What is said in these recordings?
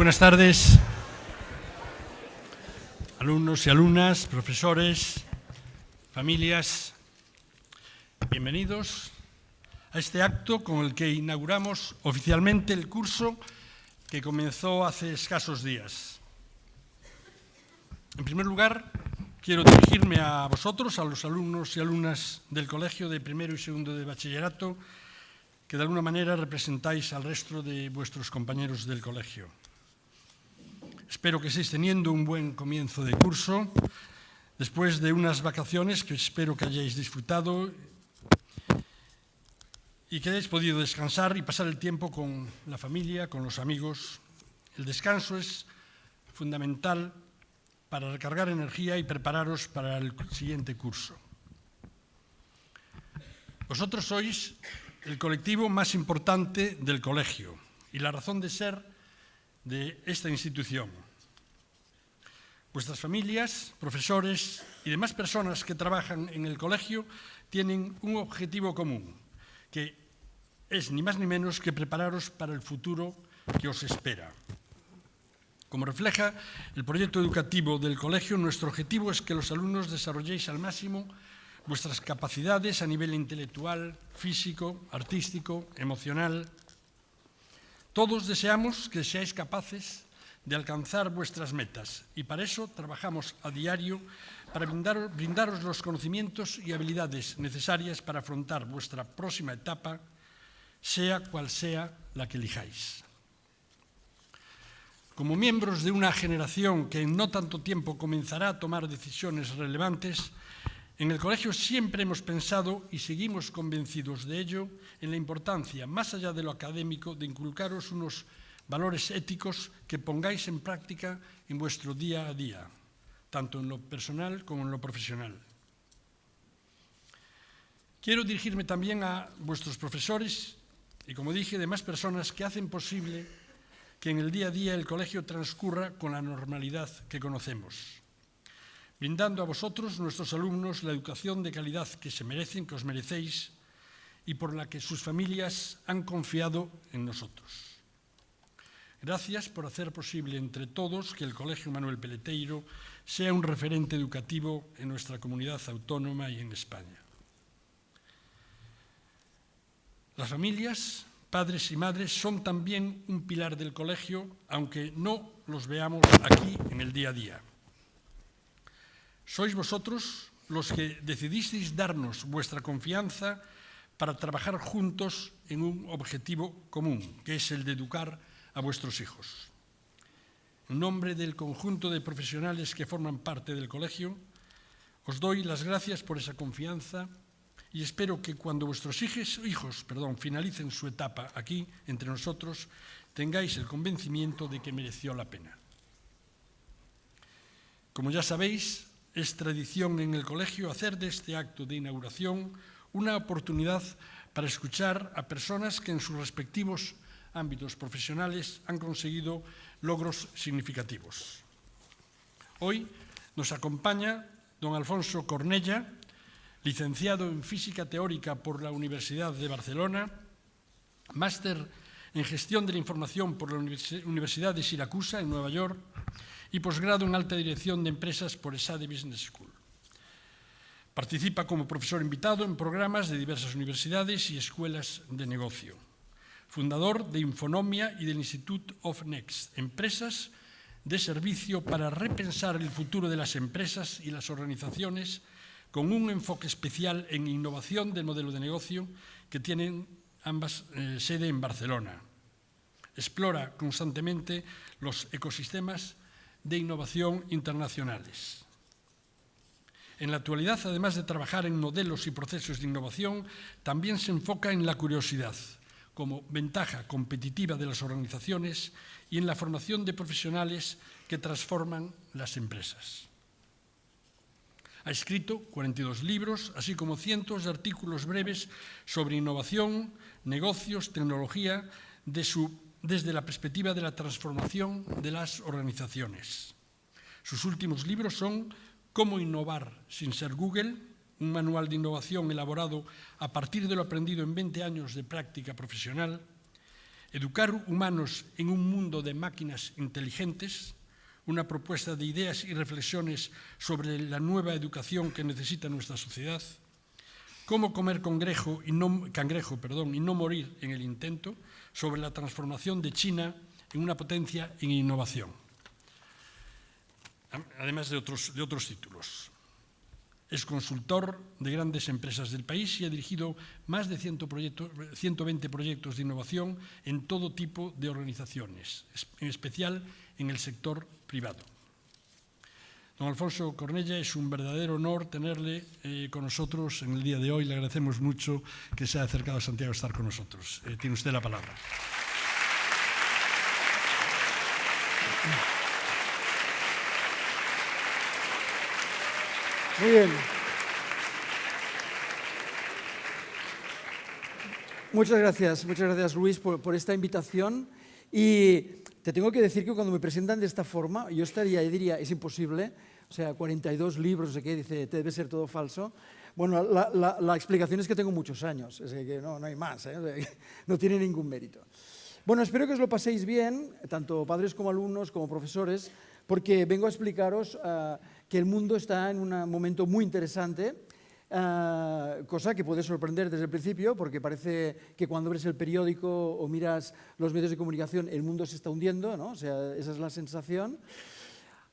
Buenas tardes, alumnos y alumnas, profesores, familias. Bienvenidos a este acto con el que inauguramos oficialmente el curso que comenzó hace escasos días. En primer lugar, quiero dirigirme a vosotros, a los alumnos y alumnas del colegio de primero y segundo de bachillerato, que de alguna manera representáis al resto de vuestros compañeros del colegio. Espero que estéis teniendo un buen comienzo de curso, después de unas vacaciones que espero que hayáis disfrutado y que hayáis podido descansar y pasar el tiempo con la familia, con los amigos. El descanso es fundamental para recargar energía y prepararos para el siguiente curso. Vosotros sois el colectivo más importante del colegio y la razón de ser de esta institución. Vuestras familias, profesores y demás personas que trabajan en el colegio tienen un objetivo común, que es ni más ni menos que prepararos para el futuro que os espera. Como refleja el proyecto educativo del colegio, nuestro objetivo es que los alumnos desarrolléis al máximo vuestras capacidades a nivel intelectual, físico, artístico, emocional. Todos deseamos que seáis capaces de alcanzar vuestras metas y para eso trabajamos a diario para brindaros los conocimientos y habilidades necesarias para afrontar vuestra próxima etapa, sea cual sea la que elijáis. Como miembros de una generación que en no tanto tiempo comenzará a tomar decisiones relevantes, en el colegio siempre hemos pensado y seguimos convencidos de ello en la importancia, más allá de lo académico, de inculcaros unos valores éticos que pongáis en práctica en vuestro día a día, tanto en lo personal como en lo profesional. Quiero dirigirme también a vuestros profesores y, como dije, demás personas que hacen posible que en el día a día el colegio transcurra con la normalidad que conocemos, brindando a vosotros, nuestros alumnos, la educación de calidad que se merecen, que os merecéis y por la que sus familias han confiado en nosotros. Gracias por hacer posible entre todos que el Colegio Manuel Peleteiro sea un referente educativo en nuestra comunidad autónoma y en España. Las familias, padres y madres, son también un pilar del colegio, aunque no los veamos aquí en el día a día. Sois vosotros los que decidisteis darnos vuestra confianza para trabajar juntos en un objetivo común, que es el de educar a vuestros hijos. En nombre del conjunto de profesionales que forman parte del colegio, os doy las gracias por esa confianza y espero que cuando vuestros hijos finalicen su etapa aquí, entre nosotros, tengáis el convencimiento de que mereció la pena. Como ya sabéis, es tradición en el colegio hacer de este acto de inauguración una oportunidad para escuchar a personas que en sus respectivos ámbitos profesionales han conseguido logros significativos. Hoy nos acompaña don Alfonso Cornella, licenciado en Física Teórica por la Universidad de Barcelona, máster en Gestión de la Información por la Universidad de Siracusa, en Nueva York, y posgrado en Alta Dirección de Empresas por ESADE Business School. Participa como profesor invitado en programas de diversas universidades y escuelas de negocio. Fundador de Infonomia y del Institute of Next, empresas de servicio para repensar el futuro de las empresas y las organizaciones con un enfoque especial en innovación del modelo de negocio que tienen ambas sede en Barcelona. Explora constantemente los ecosistemas de innovación internacionales. En la actualidad, además de trabajar en modelos y procesos de innovación, también se enfoca en la curiosidad como ventaja competitiva de las organizaciones y en la formación de profesionales que transforman las empresas. Ha escrito 42 libros, así como cientos de artículos breves sobre innovación, negocios, tecnología, desde la perspectiva de la transformación de las organizaciones. Sus últimos libros son Cómo innovar sin ser Google, un manual de innovación elaborado a partir de lo aprendido en 20 años de práctica profesional, Educar humanos en un mundo de máquinas inteligentes, una propuesta de ideas y reflexiones sobre la nueva educación que necesita nuestra sociedad. Cómo comer cangrejo y no morir en el intento, sobre la transformación de China en una potencia en innovación. Además de otros títulos. Es consultor de grandes empresas del país y ha dirigido más de 120 proyectos de innovación en todo tipo de organizaciones, en especial en el sector privado. Don Alfonso Cornella, es un verdadero honor tenerle con nosotros en el día de hoy. Le agradecemos mucho que se haya acercado a Santiago a estar con nosotros. Tiene usted la palabra. Muy bien. Muchas gracias Luis por esta invitación. Y te tengo que decir que cuando me presentan de esta forma, yo estaría y diría, es imposible, o sea, 42 libros, no sé qué, dice, debe ser todo falso. Bueno, la explicación es que tengo muchos años, es que no hay más, no tiene ningún mérito. Bueno, espero que os lo paséis bien, tanto padres como alumnos, como profesores, porque vengo a explicaros que el mundo está en un momento muy interesante, cosa que puede sorprender desde el principio, porque parece que cuando ves el periódico o miras los medios de comunicación, el mundo se está hundiendo, ¿no? O sea, esa es la sensación.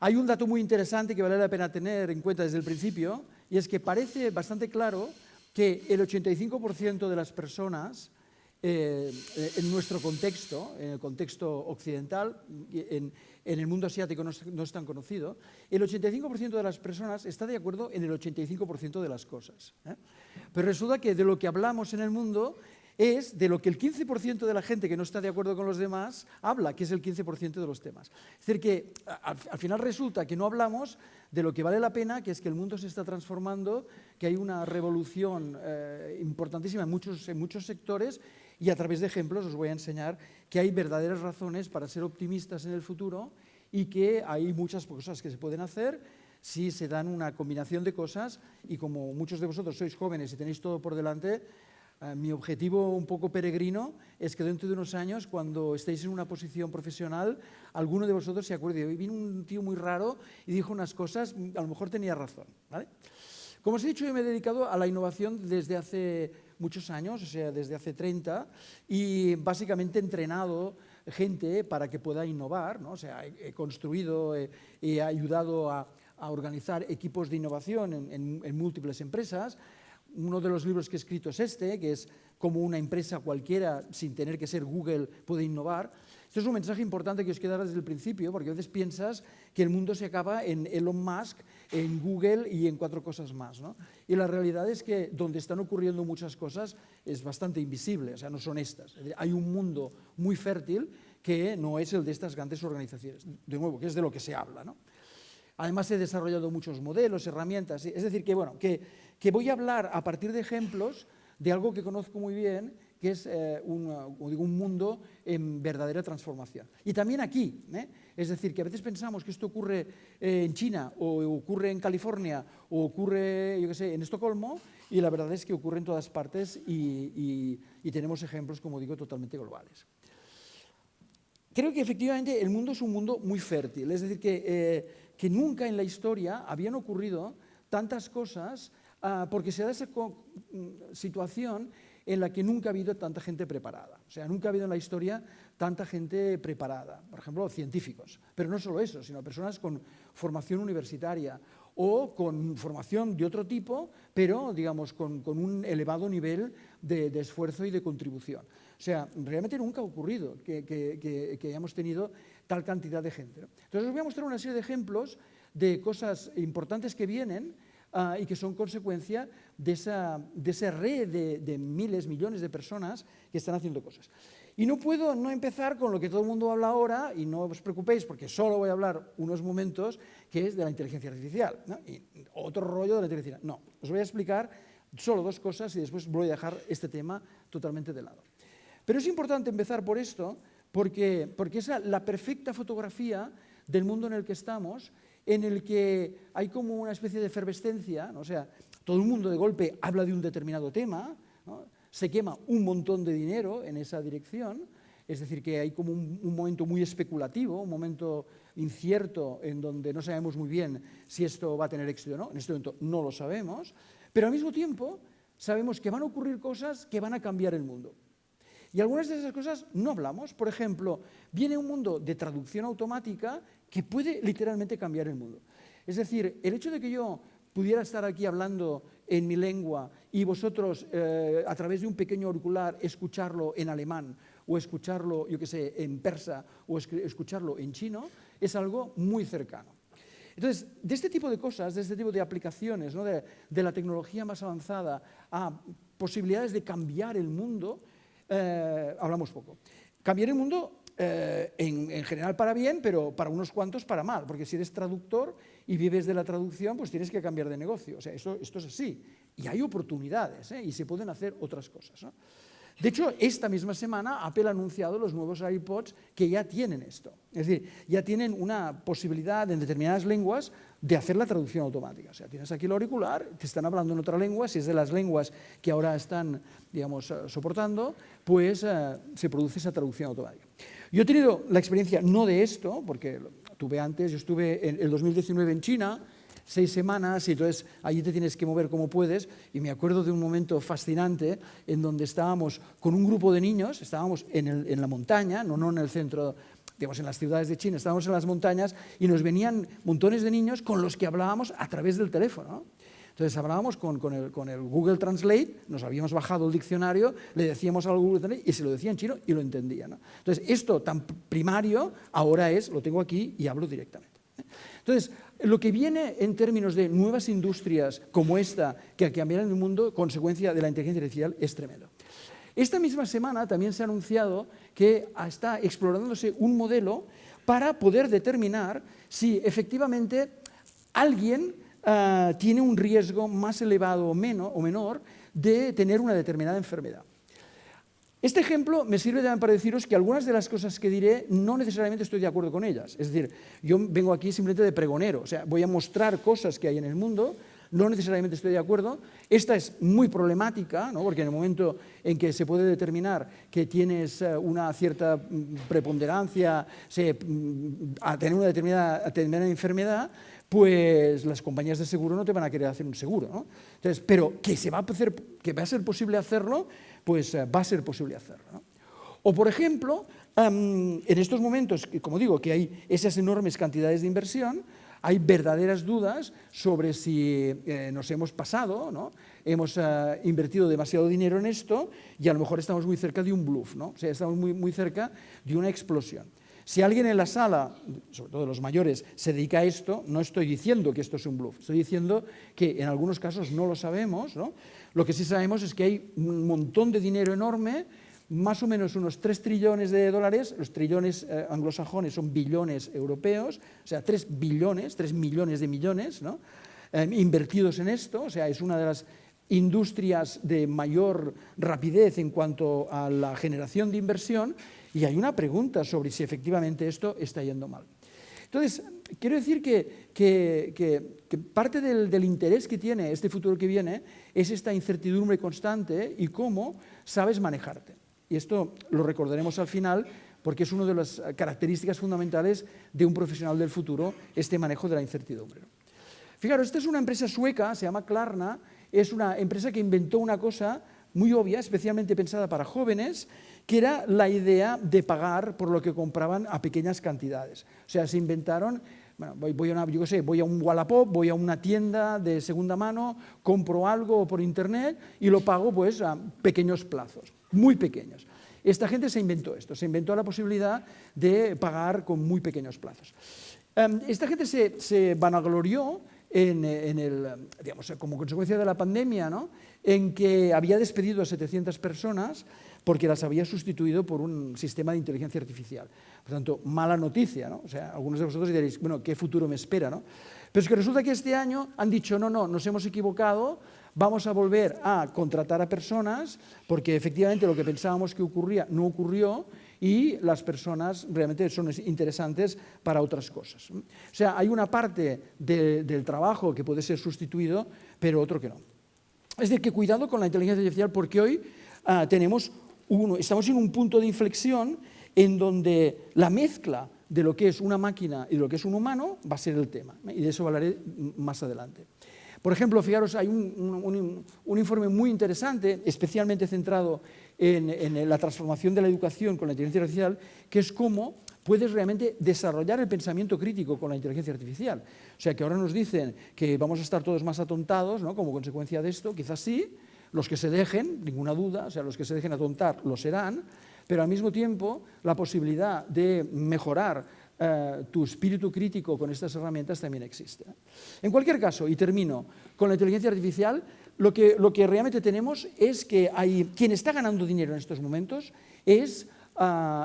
Hay un dato muy interesante que vale la pena tener en cuenta desde el principio, y es que parece bastante claro que el 85% de las personas en nuestro contexto, en el contexto occidental, en el mundo asiático no es tan conocido, el 85% de las personas está de acuerdo en el 85% de las cosas. Pero resulta que de lo que hablamos en el mundo es de lo que el 15% de la gente que no está de acuerdo con los demás habla, que es el 15% de los temas. Es decir, que al final resulta que no hablamos de lo que vale la pena, que es que el mundo se está transformando, que hay una revolución importantísima en muchos sectores, y a través de ejemplos os voy a enseñar que hay verdaderas razones para ser optimistas en el futuro y que hay muchas cosas que se pueden hacer si se dan una combinación de cosas, y como muchos de vosotros sois jóvenes y tenéis todo por delante, mi objetivo un poco peregrino es que dentro de unos años, cuando estéis en una posición profesional, alguno de vosotros se acuerde, hoy vino un tío muy raro y dijo unas cosas, a lo mejor tenía razón, ¿vale? Como os he dicho, yo me he dedicado a la innovación desde hace muchos años, o sea, desde hace 30, y básicamente he entrenado gente para que pueda innovar, ¿no? O sea, he construido, he ayudado a organizar equipos de innovación en múltiples empresas. Uno de los libros que he escrito es este, que es cómo una empresa cualquiera, sin tener que ser Google, puede innovar. Esto es un mensaje importante que os quiero dar desde el principio, porque a veces piensas que el mundo se acaba en Elon Musk, en Google y en 4 cosas más, ¿no? Y la realidad es que donde están ocurriendo muchas cosas es bastante invisible, o sea, no son estas. Hay un mundo muy fértil que no es el de estas grandes organizaciones, de nuevo, que es de lo que se habla, ¿no? Además, he desarrollado muchos modelos, herramientas, es decir, que, bueno, que voy a hablar a partir de ejemplos de algo que conozco muy bien, que es un mundo en verdadera transformación. Y también aquí, es decir, que a veces pensamos que esto ocurre en China, o ocurre en California, o ocurre, yo qué sé, en Estocolmo, y la verdad es que ocurre en todas partes y tenemos ejemplos, como digo, totalmente globales. Creo que efectivamente el mundo es un mundo muy fértil, es decir, que nunca en la historia habían ocurrido tantas cosas, porque se da esa situación en la que nunca ha habido tanta gente preparada. O sea, nunca ha habido en la historia tanta gente preparada. Por ejemplo, científicos. Pero no solo eso, sino personas con formación universitaria o con formación de otro tipo, pero, digamos, con un elevado nivel de esfuerzo y de contribución. O sea, realmente nunca ha ocurrido que hayamos tenido tal cantidad de gente, ¿no? Entonces os voy a mostrar una serie de ejemplos de cosas importantes que vienen y que son consecuencia de esa red de miles, millones de personas que están haciendo cosas. Y no puedo no empezar con lo que todo el mundo habla ahora, y no os preocupéis porque solo voy a hablar unos momentos, que es de la inteligencia artificial, ¿no? Y otro rollo de la inteligencia artificial. No, os voy a explicar solo 2 cosas y después voy a dejar este tema totalmente de lado. Pero es importante empezar por esto porque es la perfecta fotografía del mundo en el que estamos, en el que hay como una especie de efervescencia, ¿no? O sea, todo el mundo de golpe habla de un determinado tema, ¿no? Se quema un montón de dinero en esa dirección, Es decir, que hay como un momento muy especulativo, un momento incierto en donde no sabemos muy bien si esto va a tener éxito o no. En este momento no lo sabemos, pero al mismo tiempo sabemos que van a ocurrir cosas que van a cambiar el mundo. Y algunas de esas cosas no hablamos. Por ejemplo, viene un mundo de traducción automática que puede literalmente cambiar el mundo. Es decir, el hecho de que yo pudiera estar aquí hablando en mi lengua y vosotros a través de un pequeño auricular escucharlo en alemán o escucharlo, yo qué sé, en persa o escucharlo en chino, es algo muy cercano. Entonces, de este tipo de cosas, de este tipo de aplicaciones, ¿no? de la tecnología más avanzada a posibilidades de cambiar el mundo, hablamos poco. Cambiar el mundo en general para bien, pero para unos cuantos para mal, porque si eres traductor y vives de la traducción, pues tienes que cambiar de negocio. O sea, esto es así. Y hay oportunidades, y se pueden hacer otras cosas, ¿no? De hecho, esta misma semana Apple ha anunciado los nuevos iPods que ya tienen esto. Es decir, ya tienen una posibilidad en determinadas lenguas de hacer la traducción automática. O sea, tienes aquí el auricular, te están hablando en otra lengua, si es de las lenguas que ahora están, digamos, soportando, pues se produce esa traducción automática. Yo he tenido la experiencia no de esto, porque tuve antes, yo estuve en el 2019 en China, 6 semanas, y entonces allí te tienes que mover como puedes, y me acuerdo de un momento fascinante en donde estábamos con un grupo de niños, estábamos en la montaña, no en el centro, digamos, en las ciudades de China, estábamos en las montañas y nos venían montones de niños con los que hablábamos a través del teléfono, ¿no? Entonces hablábamos con el Google Translate, nos habíamos bajado el diccionario, le decíamos algo Google Translate y se lo decía en chino y lo entendía, ¿no? Entonces esto tan primario ahora lo tengo aquí y hablo directamente. Entonces, lo que viene en términos de nuevas industrias como esta, que cambiarán el mundo, consecuencia de la inteligencia artificial, es tremendo. Esta misma semana también se ha anunciado que está explorándose un modelo para poder determinar si efectivamente alguien tiene un riesgo más elevado o menor de tener una determinada enfermedad. Este ejemplo me sirve también para deciros que algunas de las cosas que diré no necesariamente estoy de acuerdo con ellas. Es decir, yo vengo aquí simplemente de pregonero, o sea, voy a mostrar cosas que hay en el mundo, no necesariamente estoy de acuerdo. Esta es muy problemática, ¿no? Porque en el momento en que se puede determinar que tienes una cierta preponderancia a tener una determinada enfermedad, pues las compañías de seguro no te van a querer hacer un seguro, ¿no? Entonces, pero que va a ser posible hacerlo, pues va a ser posible hacerlo, ¿no? O, por ejemplo, en estos momentos, como digo, que hay esas enormes cantidades de inversión, hay verdaderas dudas sobre si nos hemos pasado, ¿no? Hemos invertido demasiado dinero en esto y a lo mejor estamos muy cerca de un bluff, ¿no? O sea, estamos muy cerca de una explosión. Si alguien en la sala, sobre todo los mayores, se dedica a esto, no estoy diciendo que esto es un bluff, estoy diciendo que en algunos casos no lo sabemos, ¿no? Lo que sí sabemos es que hay un montón de dinero enorme, más o menos unos 3 trillones de dólares, los trillones anglosajones son billones europeos, o sea, 3 billones, 3 millones de millones, ¿no? Invertidos en esto, o sea, es una de las industrias de mayor rapidez en cuanto a la generación de inversión, y hay una pregunta sobre si efectivamente esto está yendo mal. Entonces, quiero decir que parte del interés que tiene este futuro que viene es esta incertidumbre constante y cómo sabes manejarte. Y esto lo recordaremos al final porque es una de las características fundamentales de un profesional del futuro, este manejo de la incertidumbre. Fijaros, esta es una empresa sueca, se llama Klarna, es una empresa que inventó una cosa muy obvia, especialmente pensada para jóvenes, que era la idea de pagar por lo que compraban a pequeñas cantidades. O sea, se inventaron, bueno, voy a un Wallapop, voy a una tienda de segunda mano, compro algo por internet y lo pago pues a pequeños plazos, muy pequeños. Esta gente se inventó esto, se inventó la posibilidad de pagar con muy pequeños plazos. Esta gente se vanaglorió digamos, como consecuencia de la pandemia, ¿no? En que había despedido a 700 personas porque las había sustituido por un sistema de inteligencia artificial. Por tanto, mala noticia, ¿no? O sea, algunos de vosotros diréis, bueno, ¿qué futuro me espera, no? Pero es que resulta que este año han dicho, no, nos hemos equivocado, vamos a volver a contratar a personas porque efectivamente lo que pensábamos que ocurría no ocurrió y las personas realmente son interesantes para otras cosas. O sea, hay una parte del trabajo que puede ser sustituido, pero otro que no. Es decir, que cuidado con la inteligencia artificial porque hoy estamos en un punto de inflexión en donde la mezcla de lo que es una máquina y de lo que es un humano va a ser el tema, y de eso hablaré más adelante. Por ejemplo, fijaros, hay un informe muy interesante, especialmente centrado en la transformación de la educación con la inteligencia artificial, que es cómo puedes realmente desarrollar el pensamiento crítico con la inteligencia artificial. O sea, que ahora nos dicen que vamos a estar todos más atontados, ¿no?, como consecuencia de esto, quizás sí, los que se dejen, ninguna duda, o sea, los que se dejen atontar lo serán, pero al mismo tiempo la posibilidad de mejorar tu espíritu crítico con estas herramientas también existe. En cualquier caso, y termino, con la inteligencia artificial, lo que realmente tenemos es que quien está ganando dinero en estos momentos es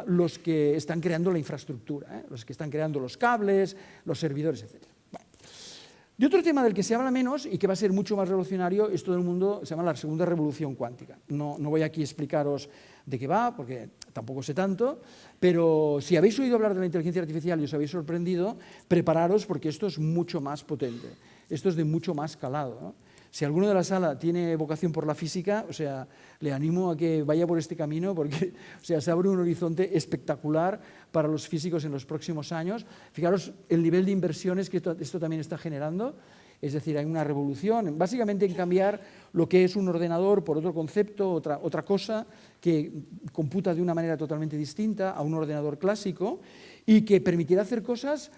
los que están creando la infraestructura, los que están creando los cables, los servidores, etc. Bueno. Y otro tema del que se habla menos y que va a ser mucho más revolucionario es todo el mundo, se llama la segunda revolución cuántica. No voy aquí a explicaros de qué va, porque tampoco sé tanto, pero si habéis oído hablar de la inteligencia artificial y os habéis sorprendido, prepararos porque esto es mucho más potente, esto es de mucho más calado, ¿no? Si alguno de la sala tiene vocación por la física, o sea, le animo a que vaya por este camino porque, o sea, se abre un horizonte espectacular para los físicos en los próximos años. Fijaros el nivel de inversiones que esto también está generando, es decir, hay una revolución, básicamente en cambiar lo que es un ordenador por otro concepto, otra cosa que computa de una manera totalmente distinta a un ordenador clásico y que permitirá hacer cosas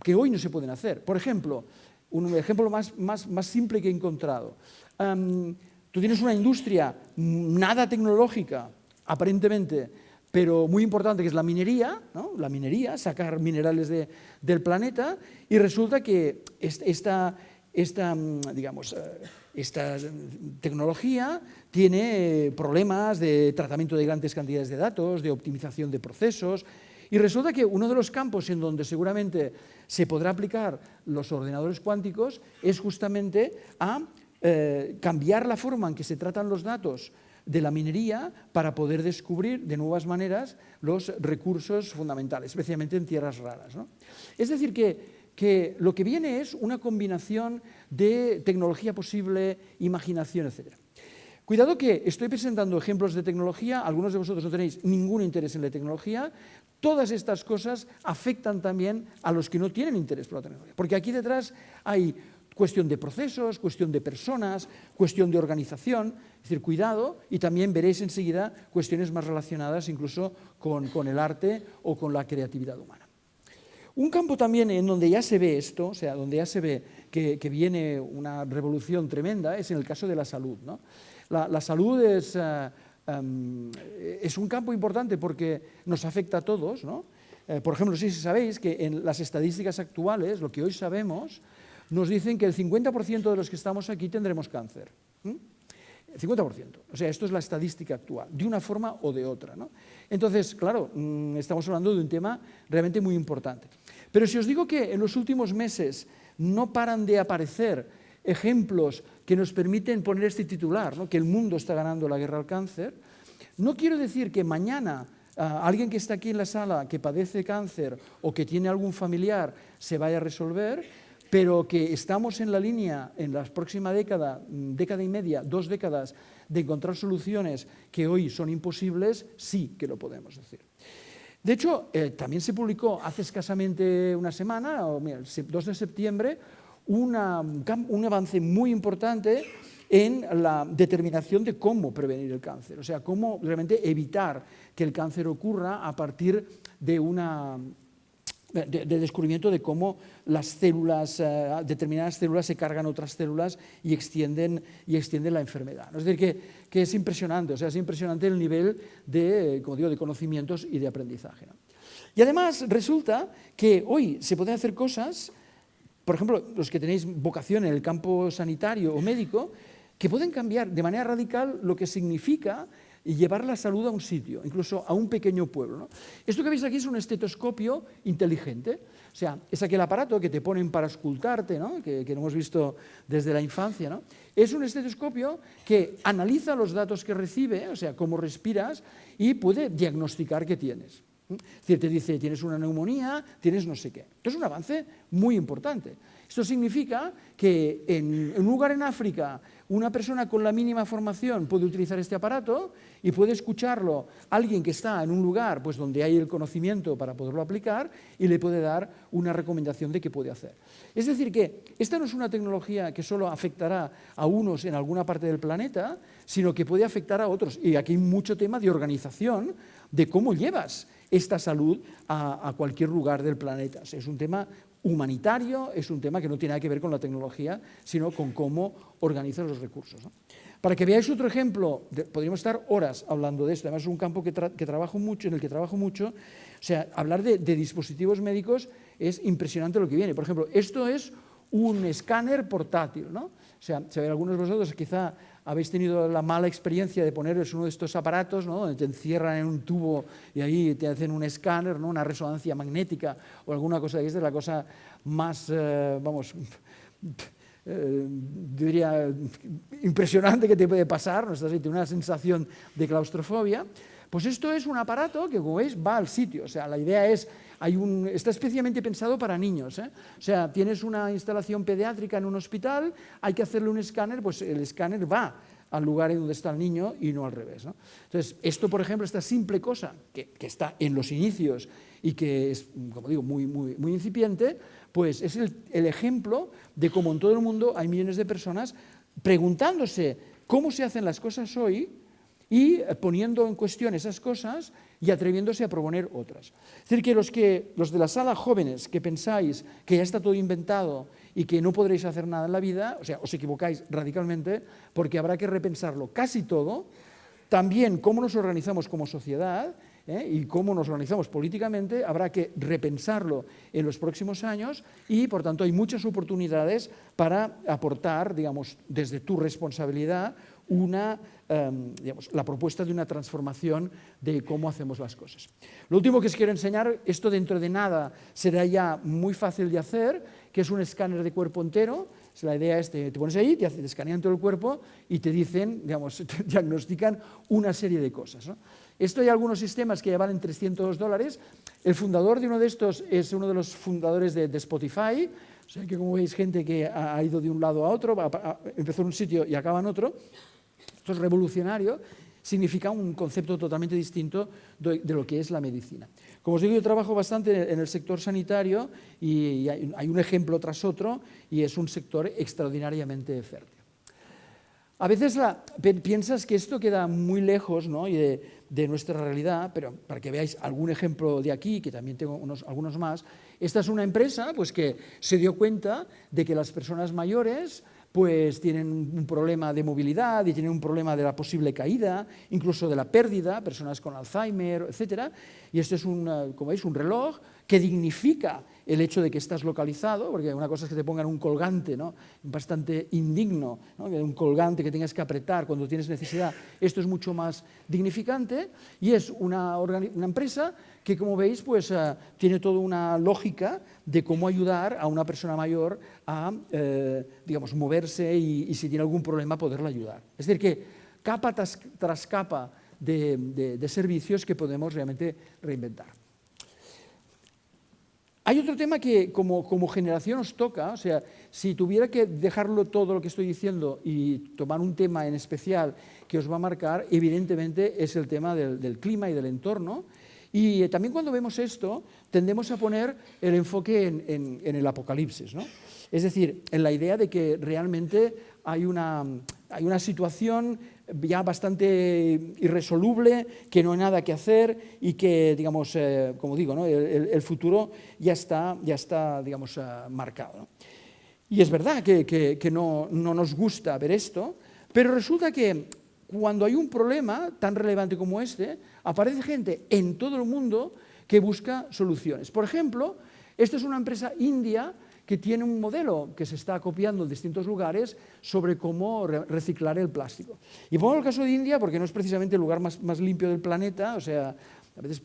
que hoy no se pueden hacer. Por ejemplo, un ejemplo más simple que he encontrado. Tú tienes una industria nada tecnológica, aparentemente, pero muy importante, que es la minería, ¿no? La minería, sacar minerales del planeta, y resulta que esta tecnología tiene problemas de tratamiento de grandes cantidades de datos, de optimización de procesos, y resulta que uno de los campos en donde seguramente se podrá aplicar los ordenadores cuánticos es justamente a cambiar la forma en que se tratan los datos de la minería para poder descubrir de nuevas maneras los recursos fundamentales, especialmente en tierras raras, ¿no? Es decir, que lo que viene es una combinación de tecnología posible, imaginación, etc. Cuidado que estoy presentando ejemplos de tecnología, algunos de vosotros no tenéis ningún interés en la tecnología, todas estas cosas afectan también a los que no tienen interés por la tecnología, porque aquí detrás hay cuestión de procesos, cuestión de personas, cuestión de organización, es decir, cuidado, y también veréis enseguida cuestiones más relacionadas incluso con el arte o con la creatividad humana. Un campo también en donde ya se ve esto, o sea, donde ya se ve que viene una revolución tremenda, es en el caso de la salud, ¿no? La salud es un campo importante porque nos afecta a todos, ¿no? Por ejemplo, si sabéis que en las estadísticas actuales, lo que hoy sabemos, nos dicen que el 50% de los que estamos aquí tendremos cáncer. El 50%. O sea, esto es la estadística actual, de una forma o de otra, ¿no? Entonces, claro, estamos hablando de un tema realmente muy importante. Pero si os digo que en los últimos meses no paran de aparecer ejemplos que nos permiten poner este titular, ¿no?, que el mundo está ganando la guerra al cáncer, no quiero decir que mañana alguien que está aquí en la sala que padece cáncer o que tiene algún familiar se vaya a resolver, pero que estamos en la línea en la próxima década y media, 2 décadas, de encontrar soluciones que hoy son imposibles, sí que lo podemos decir. De hecho, también se publicó hace escasamente una semana, el 2 de septiembre, un avance muy importante en la determinación de cómo prevenir el cáncer, o sea, cómo realmente evitar que el cáncer ocurra a partir de descubrimiento de cómo las células, determinadas células se cargan otras células y extienden la enfermedad. Es decir, que es impresionante, o sea, es impresionante el nivel de, como digo, de conocimientos y de aprendizaje, ¿no? Y además resulta que hoy se pueden hacer cosas, por ejemplo, los que tenéis vocación en el campo sanitario o médico, que pueden cambiar de manera radical lo que significa llevar la salud a un sitio, incluso a un pequeño pueblo, ¿no? Esto que veis aquí es un estetoscopio inteligente, o sea, es aquel aparato que te ponen para auscultarte, ¿no?, que lo hemos visto desde la infancia, ¿no? Es un estetoscopio que analiza los datos que recibe, o sea, cómo respiras, y puede diagnosticar qué tienes. Es decir, te dice, tienes una neumonía, tienes no sé qué. Esto es un avance muy importante. Esto significa que en un lugar en África, una persona con la mínima formación puede utilizar este aparato y puede escucharlo alguien que está en un lugar pues, donde hay el conocimiento para poderlo aplicar y le puede dar una recomendación de qué puede hacer. Es decir, que esta no es una tecnología que solo afectará a unos en alguna parte del planeta, sino que puede afectar a otros. Y aquí hay mucho tema de organización, de cómo llevas esta salud a cualquier lugar del planeta. O sea, es un tema humanitario, es un tema que no tiene nada que ver con la tecnología, sino con cómo organizas los recursos, ¿no? Para que veáis otro ejemplo, podríamos estar horas hablando de esto, además es un campo que trabajo mucho, en el que trabajo mucho, o sea, hablar de dispositivos médicos es impresionante lo que viene. Por ejemplo, esto es un escáner portátil, ¿no? O sea, algunos de vosotros quizá habéis tenido la mala experiencia de poneros uno de estos aparatos, ¿no? Donde te encierran en un tubo y ahí te hacen un escáner, ¿no? Una resonancia magnética o alguna cosa de esta, es la cosa más, diría, impresionante que te puede pasar, ¿no? Estás ahí, tienes una sensación de claustrofobia. Pues esto es un aparato que, como veis, va al sitio. O sea, la idea es, está especialmente pensado para niños, ¿eh? O sea, tienes una instalación pediátrica en un hospital, hay que hacerle un escáner, pues el escáner va al lugar en donde está el niño y no al revés, ¿no? Entonces, esto, por ejemplo, esta simple cosa que está en los inicios y que es, como digo, muy incipiente, pues es el ejemplo de cómo en todo el mundo hay millones de personas preguntándose cómo se hacen las cosas hoy y poniendo en cuestión esas cosas y atreviéndose a proponer otras. Es decir, que los de la sala jóvenes que pensáis que ya está todo inventado y que no podréis hacer nada en la vida, o sea, os equivocáis radicalmente, porque habrá que repensarlo casi todo, también cómo nos organizamos como sociedad, y cómo nos organizamos políticamente, habrá que repensarlo en los próximos años y, por tanto, hay muchas oportunidades para aportar, digamos, desde tu responsabilidad, la propuesta de una transformación de cómo hacemos las cosas. Lo último que os quiero enseñar, esto dentro de nada será ya muy fácil de hacer, que es un escáner de cuerpo entero. La idea es, te pones ahí, te escanean todo el cuerpo y te dicen, digamos, te diagnostican una serie de cosas, ¿no? Esto hay algunos sistemas que ya valen $300. El fundador de uno de estos es uno de los fundadores de Spotify. O sea que, como veis, gente que ha ido de un lado a otro, empezó en un sitio y acaba en otro. Esto es revolucionario, significa un concepto totalmente distinto de lo que es la medicina. Como os digo, yo trabajo bastante en el sector sanitario y hay un ejemplo tras otro y es un sector extraordinariamente fértil. A veces piensas que esto queda muy lejos, ¿no? Y de nuestra realidad, pero para que veáis algún ejemplo de aquí, que también tengo algunos más, esta es una empresa pues, que se dio cuenta de que las personas mayores pues tienen un problema de movilidad y tienen un problema de la posible caída, incluso de la pérdida, personas con Alzheimer, etc. Y esto es, como veis, un reloj que dignifica el hecho de que estás localizado, porque una cosa es que te pongan un colgante, ¿no? Bastante indigno, ¿no? Un colgante que tengas que apretar cuando tienes necesidad. Esto es mucho más dignificante y es una empresa que, como veis, pues, tiene toda una lógica de cómo ayudar a una persona mayor a digamos, moverse y si tiene algún problema poderla ayudar. Es decir, que capa tras capa de servicios que podemos realmente reinventar. Hay otro tema que como generación os toca, o sea, si tuviera que dejarlo todo lo que estoy diciendo y tomar un tema en especial que os va a marcar, evidentemente es el tema del clima y del entorno. Y también cuando vemos esto, tendemos a poner el enfoque en el apocalipsis, ¿no? Es decir, en la idea de que realmente hay una situación ya bastante irresoluble, que no hay nada que hacer y que, digamos, como digo, ¿no? el futuro ya está digamos, marcado, ¿no? Y es verdad que no nos gusta ver esto, pero resulta que cuando hay un problema tan relevante como este, aparece gente en todo el mundo que busca soluciones. Por ejemplo, esta es una empresa india que tiene un modelo que se está copiando en distintos lugares sobre cómo reciclar el plástico. Y pongo el caso de India porque no es precisamente el lugar más limpio del planeta, o sea, A veces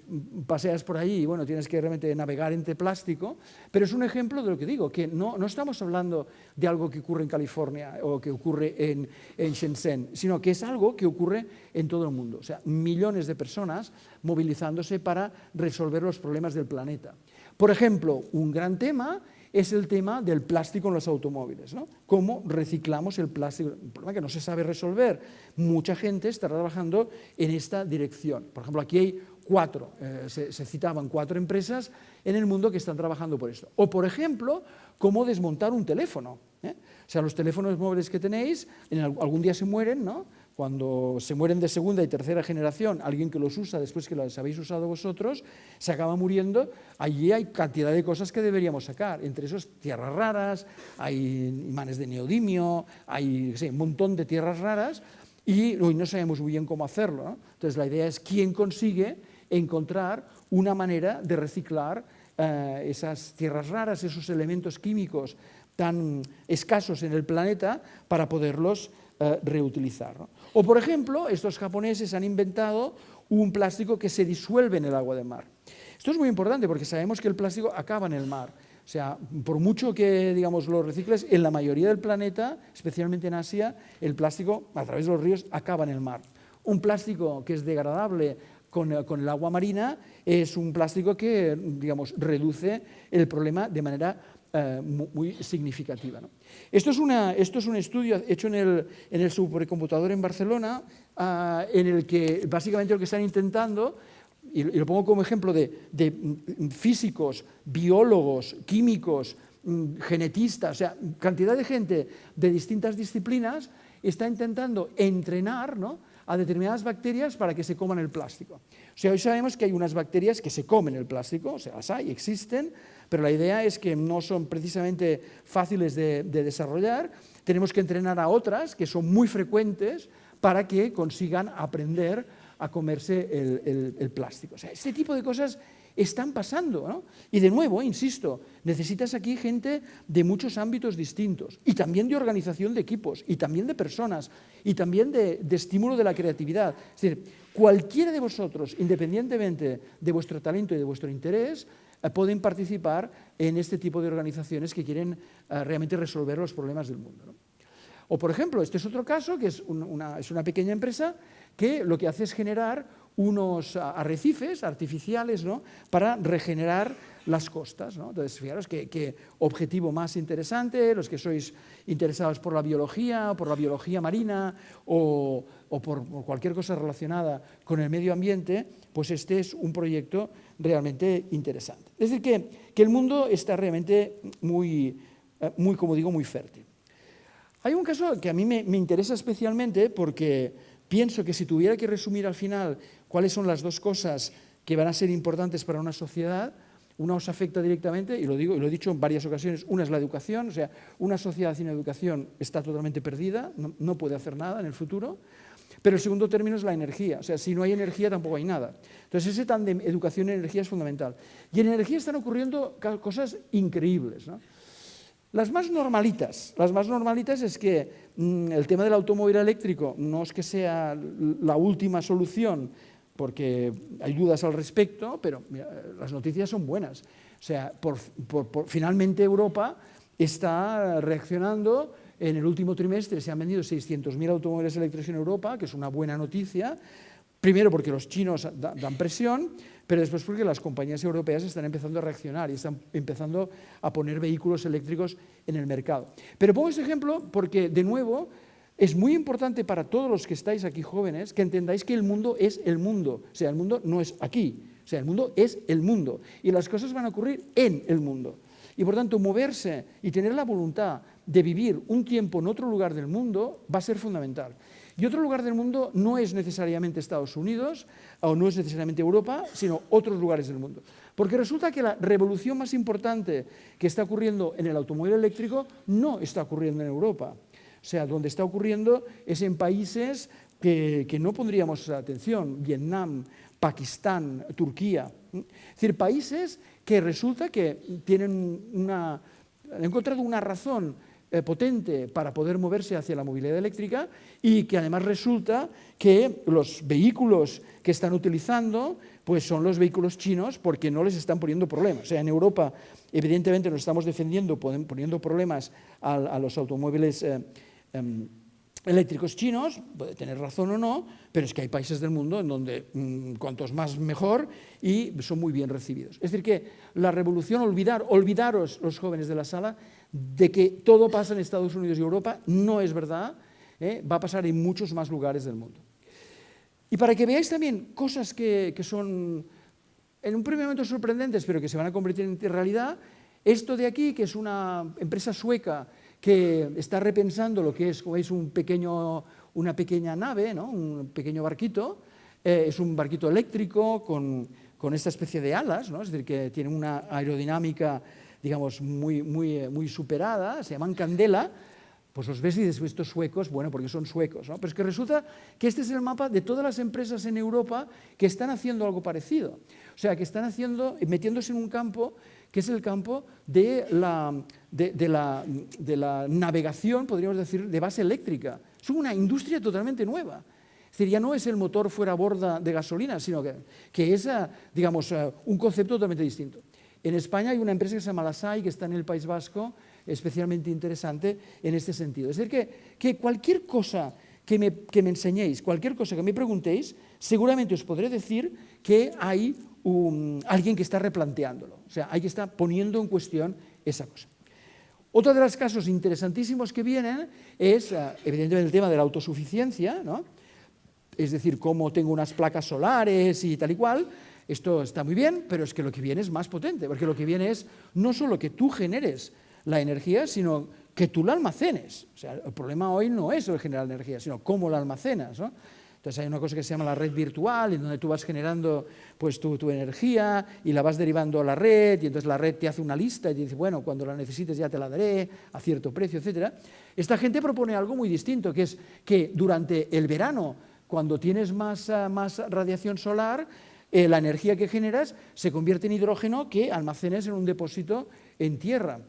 paseas por ahí y bueno, tienes que realmente navegar entre plástico, pero es un ejemplo de lo que digo, que no estamos hablando de algo que ocurre en California o que ocurre en Shenzhen, sino que es algo que ocurre en todo el mundo. O sea, millones de personas movilizándose para resolver los problemas del planeta. Por ejemplo, un gran tema es el tema del plástico en los automóviles, ¿no? Cómo reciclamos el plástico, un problema que no se sabe resolver. Mucha gente está trabajando en esta dirección. Por ejemplo, aquí hay se citaban 4 empresas en el mundo que están trabajando por esto. O, por ejemplo, cómo desmontar un teléfono. O sea, los teléfonos móviles que tenéis, algún día se mueren, ¿no? Cuando se mueren de segunda y tercera generación, alguien que los usa después que los habéis usado vosotros, se acaba muriendo. Allí hay cantidad de cosas que deberíamos sacar, entre esos tierras raras, hay imanes de neodimio, hay un montón de tierras raras y hoy no sabemos muy bien cómo hacerlo, ¿no? Entonces la idea es quién consigue encontrar una manera de reciclar esas tierras raras, esos elementos químicos tan escasos en el planeta para poderlos reutilizar, ¿no? O, por ejemplo, estos japoneses han inventado un plástico que se disuelve en el agua de mar. Esto es muy importante porque sabemos que el plástico acaba en el mar. O sea, por mucho que, digamos, lo recicles, en la mayoría del planeta, especialmente en Asia, el plástico, a través de los ríos, acaba en el mar. Un plástico que es degradable con el agua marina es un plástico que, digamos, reduce el problema de manera muy significativa, ¿no? Esto es un estudio hecho en el supercomputador en Barcelona, en el que básicamente lo que están intentando, y lo pongo como ejemplo de físicos, biólogos, químicos, genetistas, o sea, cantidad de gente de distintas disciplinas está intentando entrenar, ¿no?, a determinadas bacterias para que se coman el plástico. O sea, hoy sabemos que hay unas bacterias que se comen el plástico, o sea, las hay, existen, pero la idea es que no son precisamente fáciles de desarrollar. Tenemos que entrenar a otras que son muy frecuentes para que consigan aprender a comerse el plástico. O sea, este tipo de cosas están pasando, ¿no? Y de nuevo, insisto, necesitas aquí gente de muchos ámbitos distintos y también de organización de equipos y también de personas y también de estímulo de la creatividad. Es decir, cualquiera de vosotros, independientemente de vuestro talento y de vuestro interés, pueden participar en este tipo de organizaciones que quieren realmente resolver los problemas del mundo, ¿no? O, por ejemplo, este es otro caso, que es una pequeña empresa que lo que hace es generar unos arrecifes artificiales, ¿no?, para regenerar las costas, ¿no? Entonces, fijaros qué objetivo más interesante, los que sois interesados por la biología marina o por cualquier cosa relacionada con el medio ambiente, pues este es un proyecto realmente interesante. Es decir, que el mundo está realmente muy, como digo, muy fértil. Hay un caso que a mí me interesa especialmente porque pienso que si tuviera que resumir al final cuáles son las dos cosas que van a ser importantes para una sociedad, una os afecta directamente, y lo digo y lo he dicho en varias ocasiones, una es la educación, o sea, una sociedad sin educación está totalmente perdida, no puede hacer nada en el futuro, pero el segundo término es la energía, o sea, si no hay energía tampoco hay nada. Entonces ese tándem educación y energía es fundamental. Y en energía están ocurriendo cosas increíbles, ¿no? Las más normalitas es que el tema del automóvil eléctrico no es que sea la última solución, porque hay dudas al respecto, pero mira, las noticias son buenas. O sea, finalmente Europa está reaccionando. En el último trimestre se han vendido 600.000 automóviles eléctricos en Europa, que es una buena noticia. Primero porque los chinos dan presión, pero después porque las compañías europeas están empezando a reaccionar y están empezando a poner vehículos eléctricos en el mercado. Pero pongo este ejemplo porque, de nuevo, es muy importante para todos los que estáis aquí jóvenes que entendáis que el mundo es el mundo. O sea, el mundo no es aquí, o sea, el mundo es el mundo. Y las cosas van a ocurrir en el mundo. Y, por tanto, moverse y tener la voluntad de vivir un tiempo en otro lugar del mundo va a ser fundamental. Y otro lugar del mundo no es necesariamente Estados Unidos o no es necesariamente Europa, sino otros lugares del mundo. Porque resulta que la revolución más importante que está ocurriendo en el automóvil eléctrico no está ocurriendo en Europa. O sea, donde está ocurriendo es en países que no pondríamos atención, Vietnam, Pakistán, Turquía. Es decir, países que resulta que han encontrado una razón potente para poder moverse hacia la movilidad eléctrica y que además resulta que los vehículos que están utilizando pues son los vehículos chinos porque no les están poniendo problemas. O sea, en Europa evidentemente nos estamos defendiendo poniendo problemas a los automóviles eléctricos chinos, puede tener razón o no, pero es que hay países del mundo en donde cuantos más mejor y son muy bien recibidos. Es decir, que la revolución, olvidaros los jóvenes de la sala, de que todo pasa en Estados Unidos y Europa, no es verdad, va a pasar en muchos más lugares del mundo. Y para que veáis también cosas que son en un primer momento sorprendentes, pero que se van a convertir en realidad, esto de aquí, que es una empresa sueca que está repensando lo que es, como veis, una pequeña nave, ¿no? Un pequeño barquito, es un barquito eléctrico con esta especie de alas, ¿no? Es decir, que tiene una aerodinámica, digamos, muy superada, se llaman Candela. Pues los ves y dices, estos suecos, bueno, porque son suecos, ¿no? Pero es que resulta que este es el mapa de todas las empresas en Europa que están haciendo algo parecido. O sea, que están metiéndose en un campo que es el campo de la navegación, podríamos decir, de base eléctrica. Es una industria totalmente nueva. Es decir, ya no es el motor fuera borda de gasolina, sino que es, digamos, un concepto totalmente distinto. En España hay una empresa que se llama Lasai, que está en el País Vasco, especialmente interesante en este sentido. Es decir, que cualquier cosa que me enseñéis, cualquier cosa que me preguntéis, seguramente os podré decir que hay alguien que está replanteándolo. O sea, alguien que está poniendo en cuestión esa cosa. Otro de los casos interesantísimos que vienen es, evidentemente, el tema de la autosuficiencia, ¿no? Es decir, cómo tengo unas placas solares y tal y cual. Esto está muy bien, pero es que lo que viene es más potente, porque lo que viene es no solo que tú generes la energía, sino que tú la almacenes. O sea, el problema hoy no es el generar energía, sino cómo la almacenas, ¿no? Entonces hay una cosa que se llama la red virtual, en donde tú vas generando pues, tu energía y la vas derivando a la red, y entonces la red te hace una lista y te dice, bueno, cuando la necesites ya te la daré a cierto precio, etc. Esta gente propone algo muy distinto, que es que durante el verano, cuando tienes más radiación solar, la energía que generas se convierte en hidrógeno que almacenes en un depósito en tierra.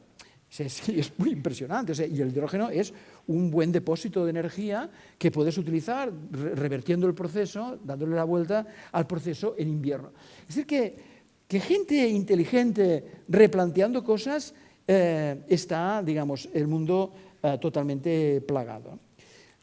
Es muy impresionante. O sea, y el hidrógeno es un buen depósito de energía que puedes utilizar revertiendo el proceso, dándole la vuelta al proceso en invierno. Es decir, que gente inteligente replanteando cosas está, digamos, el mundo totalmente plagado.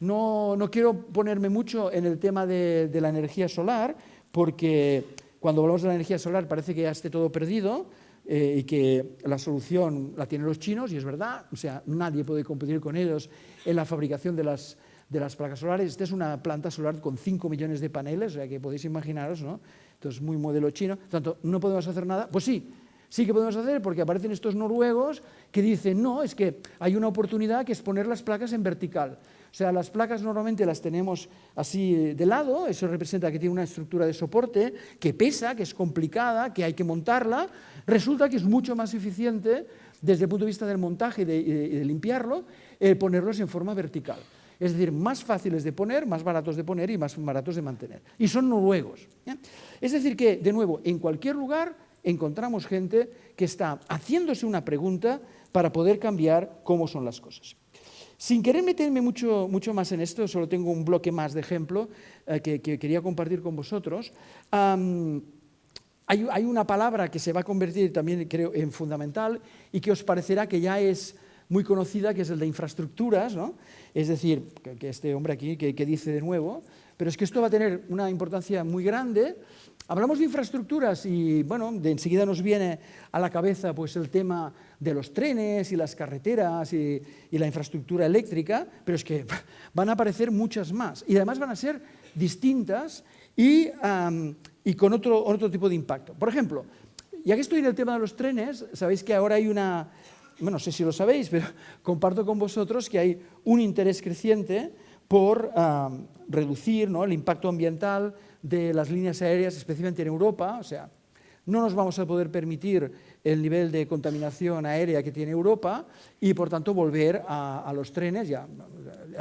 No quiero ponerme mucho en el tema de la energía solar, porque cuando hablamos de la energía solar parece que ya esté todo perdido y que la solución la tienen los chinos, y es verdad, o sea, nadie puede competir con ellos en la fabricación de las placas solares. Esta es una planta solar con 5 millones de paneles, o sea que podéis imaginaros, ¿no? Entonces, muy modelo chino. Por tanto, ¿no podemos hacer nada? Pues sí que podemos hacer, porque aparecen estos noruegos que dicen, no, es que hay una oportunidad que es poner las placas en vertical. O sea, las placas normalmente las tenemos así de lado, eso representa que tiene una estructura de soporte, que pesa, que es complicada, que hay que montarla. Resulta que es mucho más eficiente, desde el punto de vista del montaje y de limpiarlo, ponerlos en forma vertical. Es decir, más fáciles de poner, más baratos de poner y más baratos de mantener. Y son noruegos. Es decir que, de nuevo, en cualquier lugar encontramos gente que está haciéndose una pregunta para poder cambiar cómo son las cosas. Sin querer meterme mucho más en esto, solo tengo un bloque más de ejemplo que quería compartir con vosotros. Hay una palabra que se va a convertir también, creo, en fundamental y que os parecerá que ya es muy conocida, que es el de infraestructuras, ¿no? Es decir, que este hombre aquí que dice de nuevo, pero es que esto va a tener una importancia muy grande. Hablamos de infraestructuras y, bueno, de enseguida nos viene a la cabeza pues, el tema de los trenes y las carreteras y la infraestructura eléctrica, pero es que van a aparecer muchas más y además van a ser distintas y con otro tipo de impacto. Por ejemplo, ya que estoy en el tema de los trenes, sabéis que ahora hay una, bueno, no sé si lo sabéis, pero comparto con vosotros que hay un interés creciente por reducir, ¿no?, el impacto ambiental de las líneas aéreas, especialmente en Europa. O sea, no nos vamos a poder permitir el nivel de contaminación aérea que tiene Europa y, por tanto, volver a los trenes, ya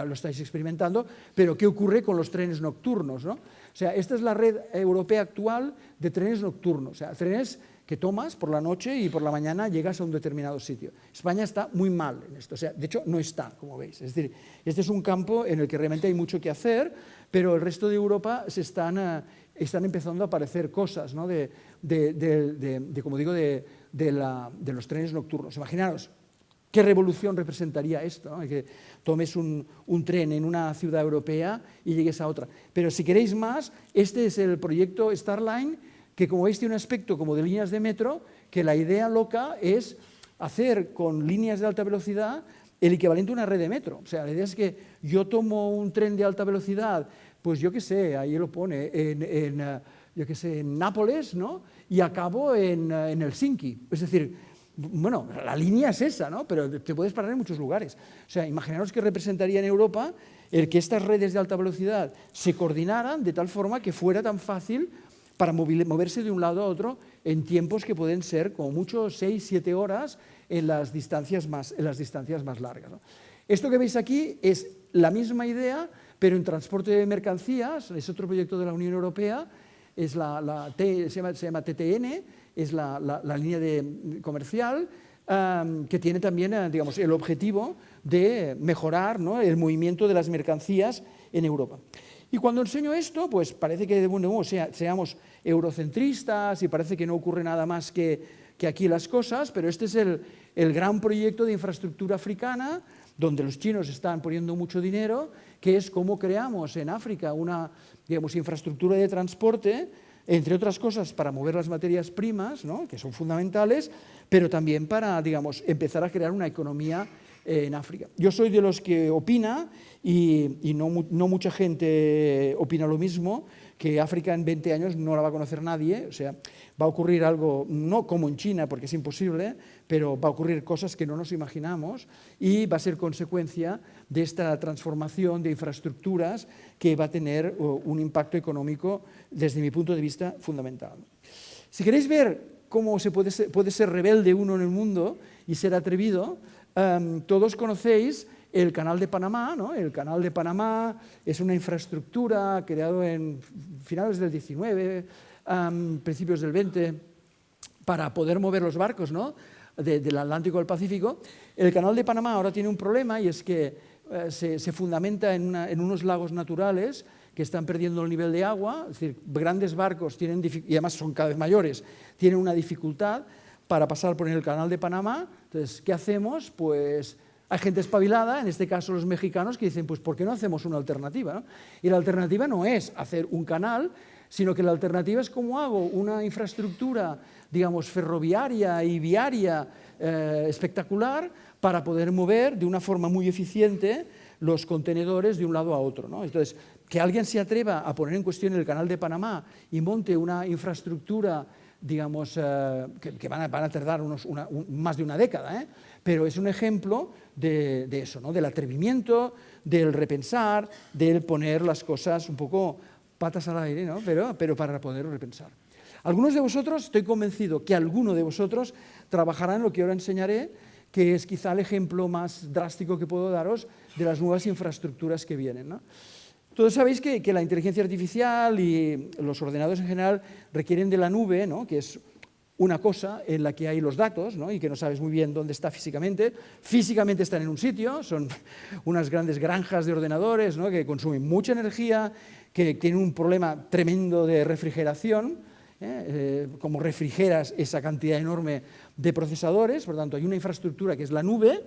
lo estáis experimentando, pero ¿qué ocurre con los trenes nocturnos, ¿no? O sea, esta es la red europea actual de trenes nocturnos, o sea, trenes que tomas por la noche y por la mañana llegas a un determinado sitio. España está muy mal en esto, o sea, de hecho no está, como veis. Es decir, este es un campo en el que realmente hay mucho que hacer, pero el resto de Europa están empezando a aparecer cosas, ¿no? Como digo, de los trenes nocturnos. Imaginaros qué revolución representaría esto, ¿no? Que tomes un tren en una ciudad europea y llegues a otra. Pero si queréis más, este es el proyecto Starline, que como veis tiene un aspecto como de líneas de metro, que la idea loca es hacer con líneas de alta velocidad el equivalente a una red de metro. O sea, la idea es que yo tomo un tren de alta velocidad, pues yo qué sé, ahí lo pone, en Nápoles, ¿no? Y acabo en Helsinki. Es decir, bueno, la línea es esa, ¿no? Pero te puedes parar en muchos lugares. O sea, imaginaros que representaría en Europa el que estas redes de alta velocidad se coordinaran de tal forma que fuera tan fácil para moverse de un lado a otro en tiempos que pueden ser como mucho 6-7 horas en las distancias más largas, ¿no? Esto que veis aquí es la misma idea, pero en transporte de mercancías. Es otro proyecto de la Unión Europea, es se llama TTN, es la línea comercial, que tiene también digamos, el objetivo de mejorar, ¿no?, el movimiento de las mercancías en Europa. Y cuando enseño esto, pues parece que seamos eurocentristas y parece que no ocurre nada más que aquí las cosas, pero este es el gran proyecto de infraestructura africana, donde los chinos están poniendo mucho dinero, que es cómo creamos en África una, digamos, infraestructura de transporte, entre otras cosas para mover las materias primas, ¿no?, que son fundamentales, pero también para, digamos, empezar a crear una economía en África. Yo soy de los que opina, y no mucha gente opina lo mismo, que África en 20 años no la va a conocer nadie. O sea, va a ocurrir algo, no como en China, porque es imposible, pero va a ocurrir cosas que no nos imaginamos y va a ser consecuencia de esta transformación de infraestructuras que va a tener un impacto económico, desde mi punto de vista, fundamental. Si queréis ver cómo puede ser rebelde uno en el mundo y ser atrevido, todos conocéis el Canal de Panamá, ¿no? El Canal de Panamá es una infraestructura creada en finales del 19, principios del 20, para poder mover los barcos, ¿no?, del Atlántico al Pacífico. El Canal de Panamá ahora tiene un problema, y es que se fundamenta en unos lagos naturales que están perdiendo el nivel de agua. Es decir, grandes barcos tienen, y además son cada vez mayores, tienen una dificultad para pasar por el Canal de Panamá. Entonces, ¿qué hacemos? Pues hay gente espabilada, en este caso los mexicanos, que dicen, pues ¿por qué no hacemos una alternativa, ¿no? Y la alternativa no es hacer un canal, sino que la alternativa es cómo hago una infraestructura, digamos, ferroviaria y viaria espectacular para poder mover de una forma muy eficiente los contenedores de un lado a otro, ¿no? Entonces, que alguien se atreva a poner en cuestión el Canal de Panamá y monte una infraestructura, digamos, que van a tardar más de una década, pero es un ejemplo de eso, ¿no?, del atrevimiento, del repensar, del poner las cosas un poco patas al aire, ¿no?, pero para poder repensar. Algunos de vosotros, estoy convencido que alguno de vosotros trabajará en lo que ahora enseñaré, que es quizá el ejemplo más drástico que puedo daros de las nuevas infraestructuras que vienen, ¿no? Todos sabéis que la inteligencia artificial y los ordenadores en general requieren de la nube, ¿no?, que es una cosa en la que hay los datos, ¿no?, y que no sabes muy bien dónde está físicamente. Físicamente están en un sitio, son unas grandes granjas de ordenadores, ¿no?, que consumen mucha energía, que tienen un problema tremendo de refrigeración, como refrigeras esa cantidad enorme de procesadores. Por tanto, hay una infraestructura que es la nube,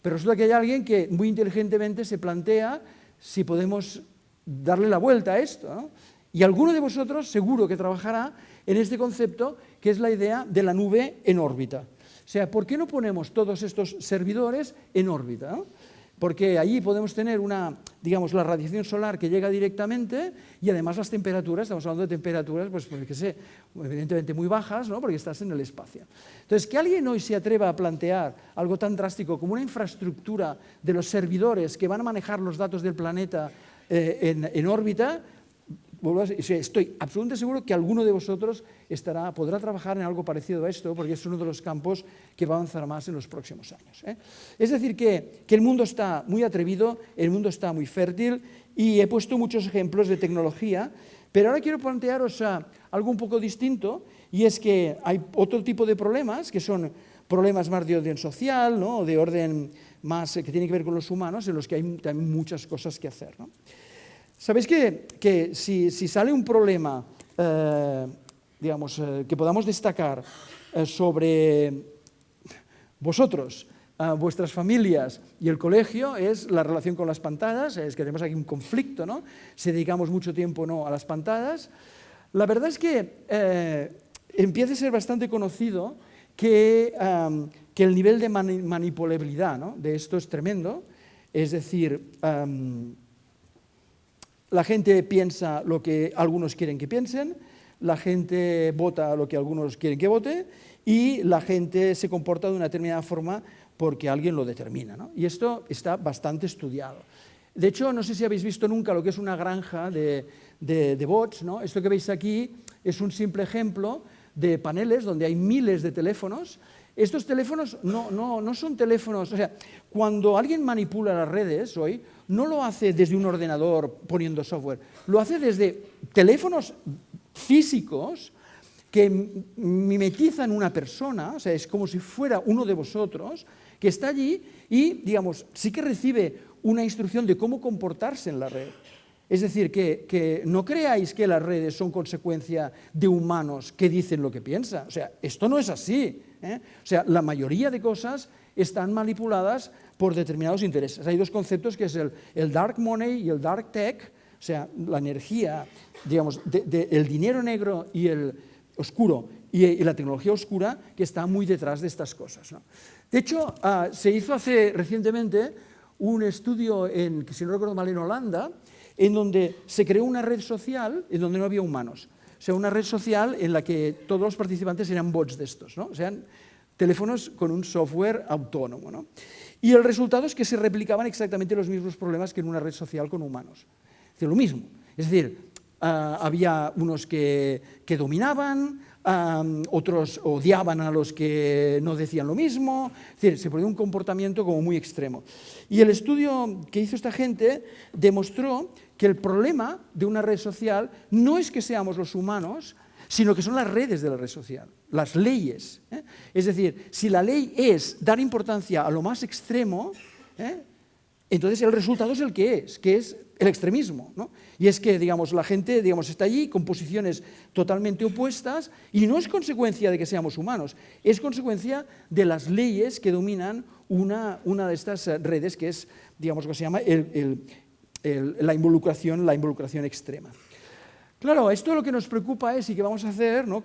pero resulta que hay alguien que muy inteligentemente se plantea si podemos darle la vuelta a esto, ¿no? Y alguno de vosotros seguro que trabajará en este concepto, que es la idea de la nube en órbita. O sea, ¿por qué no ponemos todos estos servidores en órbita, ¿no? Porque allí podemos tener digamos, la radiación solar que llega directamente, y además las temperaturas, estamos hablando de temperaturas, pues que sé, evidentemente muy bajas, ¿no?, porque estás en el espacio. Entonces, que alguien hoy se atreva a plantear algo tan drástico como una infraestructura de los servidores que van a manejar los datos del planeta en órbita, estoy absolutamente seguro que alguno de vosotros podrá trabajar en algo parecido a esto, porque es uno de los campos que va a avanzar más en los próximos años, Es decir, que el mundo está muy atrevido, el mundo está muy fértil, y he puesto muchos ejemplos de tecnología Pero ahora quiero plantearos algo un poco distinto, y es que hay otro tipo de problemas, que son problemas más de orden social, ¿no? De orden más que tiene que ver con los humanos, en los que hay también muchas cosas que hacer, ¿no? Sabéis que si sale un problema, digamos, que podamos destacar sobre vosotros, vuestras familias y el colegio, es la relación con las pantallas. Es que tenemos aquí un conflicto, ¿no? Si dedicamos mucho tiempo, ¿no?, a las pantallas. La verdad es que empieza a ser bastante conocido que el nivel de manipulabilidad, ¿no?, de esto es tremendo. Es decir, la gente piensa lo que algunos quieren que piensen, la gente vota lo que algunos quieren que vote, y la gente se comporta de una determinada forma porque alguien lo determina, ¿no? Y esto está bastante estudiado. De hecho, no sé si habéis visto nunca lo que es una granja de bots, ¿no? Esto que veis aquí es un simple ejemplo de paneles donde hay miles de teléfonos. Estos teléfonos no son teléfonos, o sea, cuando alguien manipula las redes hoy, no lo hace desde un ordenador poniendo software, lo hace desde teléfonos físicos que mimetizan una persona, o sea, es como si fuera uno de vosotros, que está allí y, digamos, sí que recibe una instrucción de cómo comportarse en la red. Es decir, que no creáis que las redes son consecuencia de humanos que dicen lo que piensan. O sea, esto no es así, ¿eh? O sea, la mayoría de cosas están manipuladas por determinados intereses. Hay dos conceptos, que es el dark money y el dark tech, o sea, la energía, digamos, el dinero negro y el oscuro y la tecnología oscura, que está muy detrás de estas cosas, ¿no? De hecho, se hizo recientemente un estudio, que si no recuerdo mal, en Holanda, en donde se creó una red social en donde no había humanos. O sea, una red social en la que todos los participantes eran bots de estos, ¿no? O sea, teléfonos con un software autónomo, ¿no? Y el resultado es que se replicaban exactamente los mismos problemas que en una red social con humanos. Es decir, lo mismo. Es decir, había unos que dominaban, otros odiaban a los que no decían lo mismo. Es decir, se ponía un comportamiento como muy extremo. Y el estudio que hizo esta gente demostró que el problema de una red social no es que seamos los humanos, sino que son las redes de la red social, las leyes, ¿eh? Es decir, si la ley es dar importancia a lo más extremo, entonces el resultado es el que es el extremismo, ¿no? Y es que, digamos, la gente, digamos, está allí con posiciones totalmente opuestas, y no es consecuencia de que seamos humanos, es consecuencia de las leyes que dominan una de estas redes, que es, digamos, que se llama la involucración extrema. Claro, esto lo que nos preocupa es, y qué vamos a hacer, ¿no?,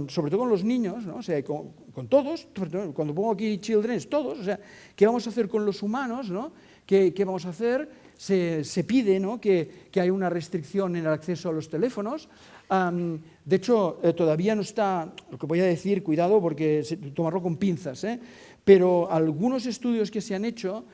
sobre todo con los niños, ¿no? O sea, con todos, cuando pongo aquí children es todos, o sea, ¿qué vamos a hacer con los humanos, ¿no? ¿Qué vamos a hacer? Se pide, ¿no?, que haya una restricción en el acceso a los teléfonos. De hecho, todavía no está, lo que voy a decir, cuidado, porque tomarlo con pinzas, pero algunos estudios que se han hecho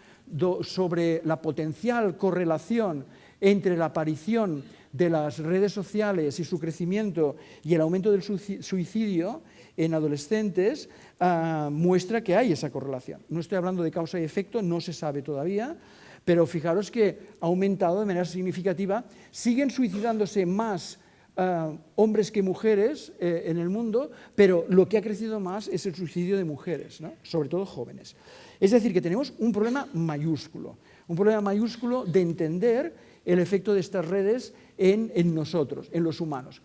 sobre la potencial correlación entre la aparición de las redes sociales y su crecimiento y el aumento del suicidio en adolescentes, muestra que hay esa correlación. No estoy hablando de causa y efecto, no se sabe todavía, pero fijaros que ha aumentado de manera significativa. Siguen suicidándose más hombres que mujeres en el mundo, pero lo que ha crecido más es el suicidio de mujeres, ¿no?, sobre todo jóvenes. Es decir, que tenemos un problema mayúsculo de entender el efecto de estas redes en nosotros, en los humanos.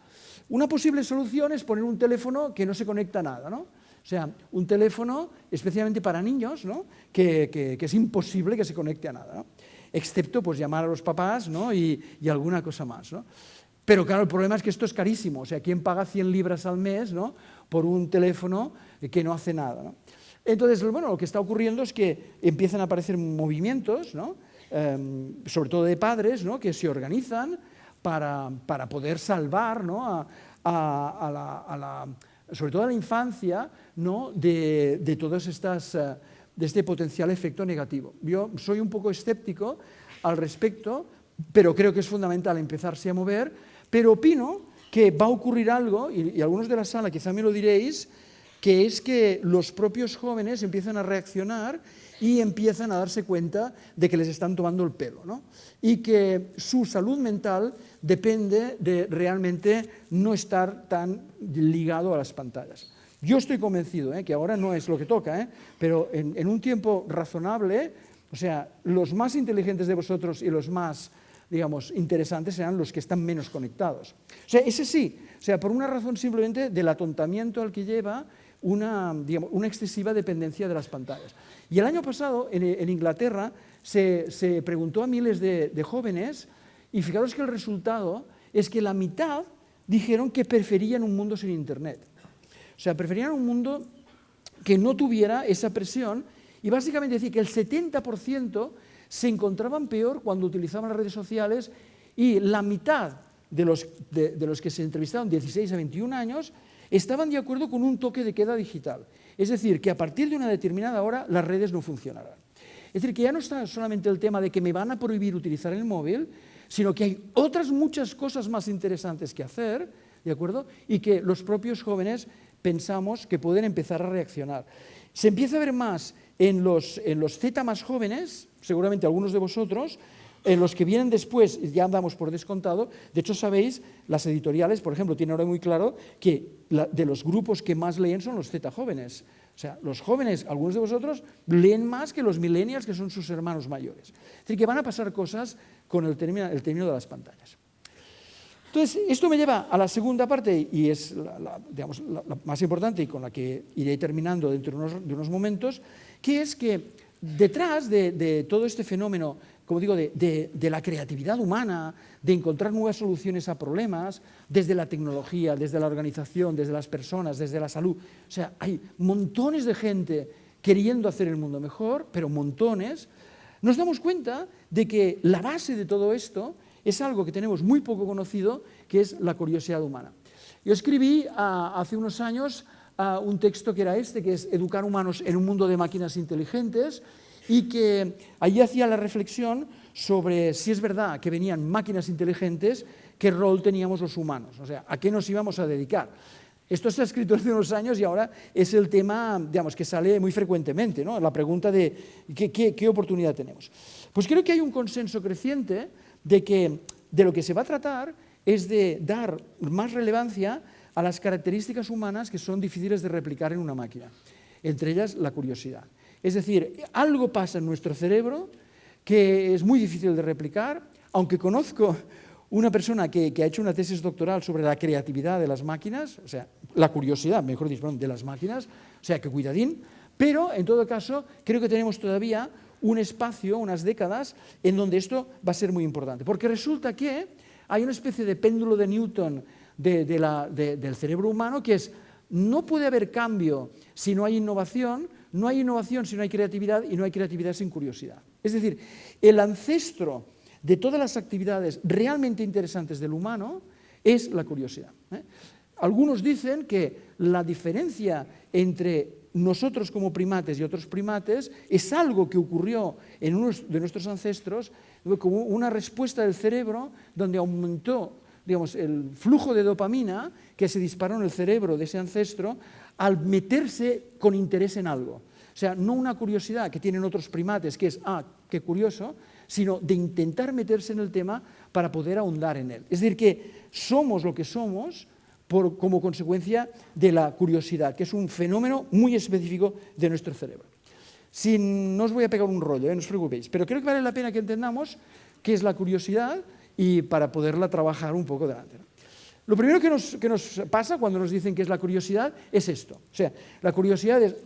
Una posible solución es poner un teléfono que no se conecta a nada, ¿no? O sea, un teléfono especialmente para niños, ¿no?, que es imposible que se conecte a nada, ¿no?, excepto pues llamar a los papás, ¿no?, y alguna cosa más, ¿no? Pero claro, el problema es que esto es carísimo. O sea, ¿quién paga 100 libras al mes, ¿no?, por un teléfono que no hace nada, ¿no? Entonces, bueno, lo que está ocurriendo es que empiezan a aparecer movimientos, ¿no?, sobre todo de padres, ¿no?, que se organizan para poder salvar, ¿no?, sobre todo a la infancia, ¿no?, de todas estas, de este potencial efecto negativo. Yo soy un poco escéptico al respecto, pero creo que es fundamental empezarse a mover, pero opino que va a ocurrir algo, y algunos de la sala quizá me lo diréis, que es que los propios jóvenes empiezan a reaccionar y empiezan a darse cuenta de que les están tomando el pelo, ¿no? Y que su salud mental depende de realmente no estar tan ligado a las pantallas. Yo estoy convencido que ahora no es lo que toca, pero en un tiempo razonable, o sea, los más inteligentes de vosotros y los más, digamos, interesantes serán los que están menos conectados. O sea, ese sí, o sea, por una razón simplemente del atontamiento al que lleva una excesiva dependencia de las pantallas. Y el año pasado, en Inglaterra, se preguntó a miles de jóvenes, y fijaros que el resultado es que la mitad dijeron que preferían un mundo sin Internet. O sea, preferían un mundo que no tuviera esa presión, y básicamente decir que el 70% se encontraban peor cuando utilizaban las redes sociales, y la mitad de los que se entrevistaron, 16 a 21 años, estaban de acuerdo con un toque de queda digital. Es decir, que a partir de una determinada hora las redes no funcionarán. Es decir, que ya no está solamente el tema de que me van a prohibir utilizar el móvil, sino que hay otras muchas cosas más interesantes que hacer, ¿de acuerdo? Y que los propios jóvenes pensamos que pueden empezar a reaccionar. Se empieza a ver más en los Z más jóvenes, seguramente algunos de vosotros, en los que vienen después, ya andamos por descontado. De hecho, sabéis, las editoriales, por ejemplo, tienen ahora muy claro que de los grupos que más leen son los Z jóvenes. O sea, los jóvenes, algunos de vosotros, leen más que los millennials, que son sus hermanos mayores. Es decir, que van a pasar cosas con el término de las pantallas. Entonces, esto me lleva a la segunda parte, y es la más importante y con la que iré terminando dentro de unos momentos, que es que detrás de todo este fenómeno, como digo, de la creatividad humana, de encontrar nuevas soluciones a problemas, desde la tecnología, desde la organización, desde las personas, desde la salud. O sea, hay montones de gente queriendo hacer el mundo mejor, pero montones. Nos damos cuenta de que la base de todo esto es algo que tenemos muy poco conocido, que es la curiosidad humana. Yo escribí hace unos años un texto que era este, que es Educar humanos en un mundo de máquinas inteligentes, y que allí hacía la reflexión sobre si es verdad que venían máquinas inteligentes, qué rol teníamos los humanos, o sea, a qué nos íbamos a dedicar. Esto está escrito hace unos años y ahora es el tema, digamos, que sale muy frecuentemente, ¿no? La pregunta de qué oportunidad tenemos. Pues creo que hay un consenso creciente de lo que se va a tratar es de dar más relevancia a las características humanas que son difíciles de replicar en una máquina, entre ellas la curiosidad. Es decir, algo pasa en nuestro cerebro que es muy difícil de replicar, aunque conozco una persona que ha hecho una tesis doctoral sobre la creatividad de las máquinas, o sea, la curiosidad, mejor dicho, de las máquinas, o sea, que cuidadín, pero en todo caso creo que tenemos todavía un espacio, unas décadas, en donde esto va a ser muy importante, porque resulta que hay una especie de péndulo de Newton del cerebro humano que es, no puede haber cambio si no hay innovación, no hay innovación si no hay creatividad y no hay creatividad sin curiosidad. Es decir, el ancestro de todas las actividades realmente interesantes del humano es la curiosidad. Algunos dicen que la diferencia entre nosotros como primates y otros primates es algo que ocurrió en unos de nuestros ancestros como una respuesta del cerebro donde aumentó, digamos, el flujo de dopamina que se disparó en el cerebro de ese ancestro al meterse con interés en algo. O sea, no una curiosidad que tienen otros primates, que es, qué curioso, sino de intentar meterse en el tema para poder ahondar en él. Es decir, que somos lo que somos como consecuencia de la curiosidad, que es un fenómeno muy específico de nuestro cerebro. No os voy a pegar un rollo, no os preocupéis, pero creo que vale la pena que entendamos qué es la curiosidad y para poderla trabajar un poco delante. Lo primero que nos pasa cuando nos dicen qué es la curiosidad es esto. O sea, la curiosidad es,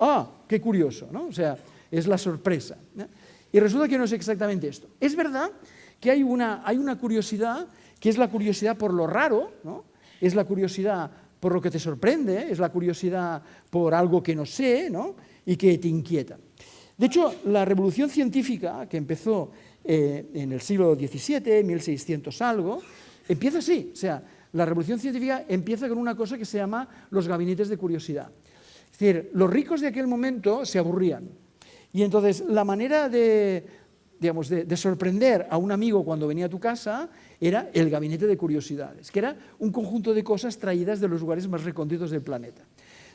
qué curioso, ¿no? O sea, es la sorpresa, ¿no? Y resulta que no es exactamente esto. Es verdad que hay una curiosidad que es la curiosidad por lo raro, ¿no? Es la curiosidad por lo que te sorprende, es la curiosidad por algo que no sé, ¿no? Y que te inquieta. De hecho, la revolución científica, que empezó en el siglo XVII, 1600 algo, empieza así. O sea, la revolución científica empieza con una cosa que se llama los gabinetes de curiosidad. Es decir, los ricos de aquel momento se aburrían. Y entonces la manera de sorprender a un amigo cuando venía a tu casa era el gabinete de curiosidades, que era un conjunto de cosas traídas de los lugares más recónditos del planeta.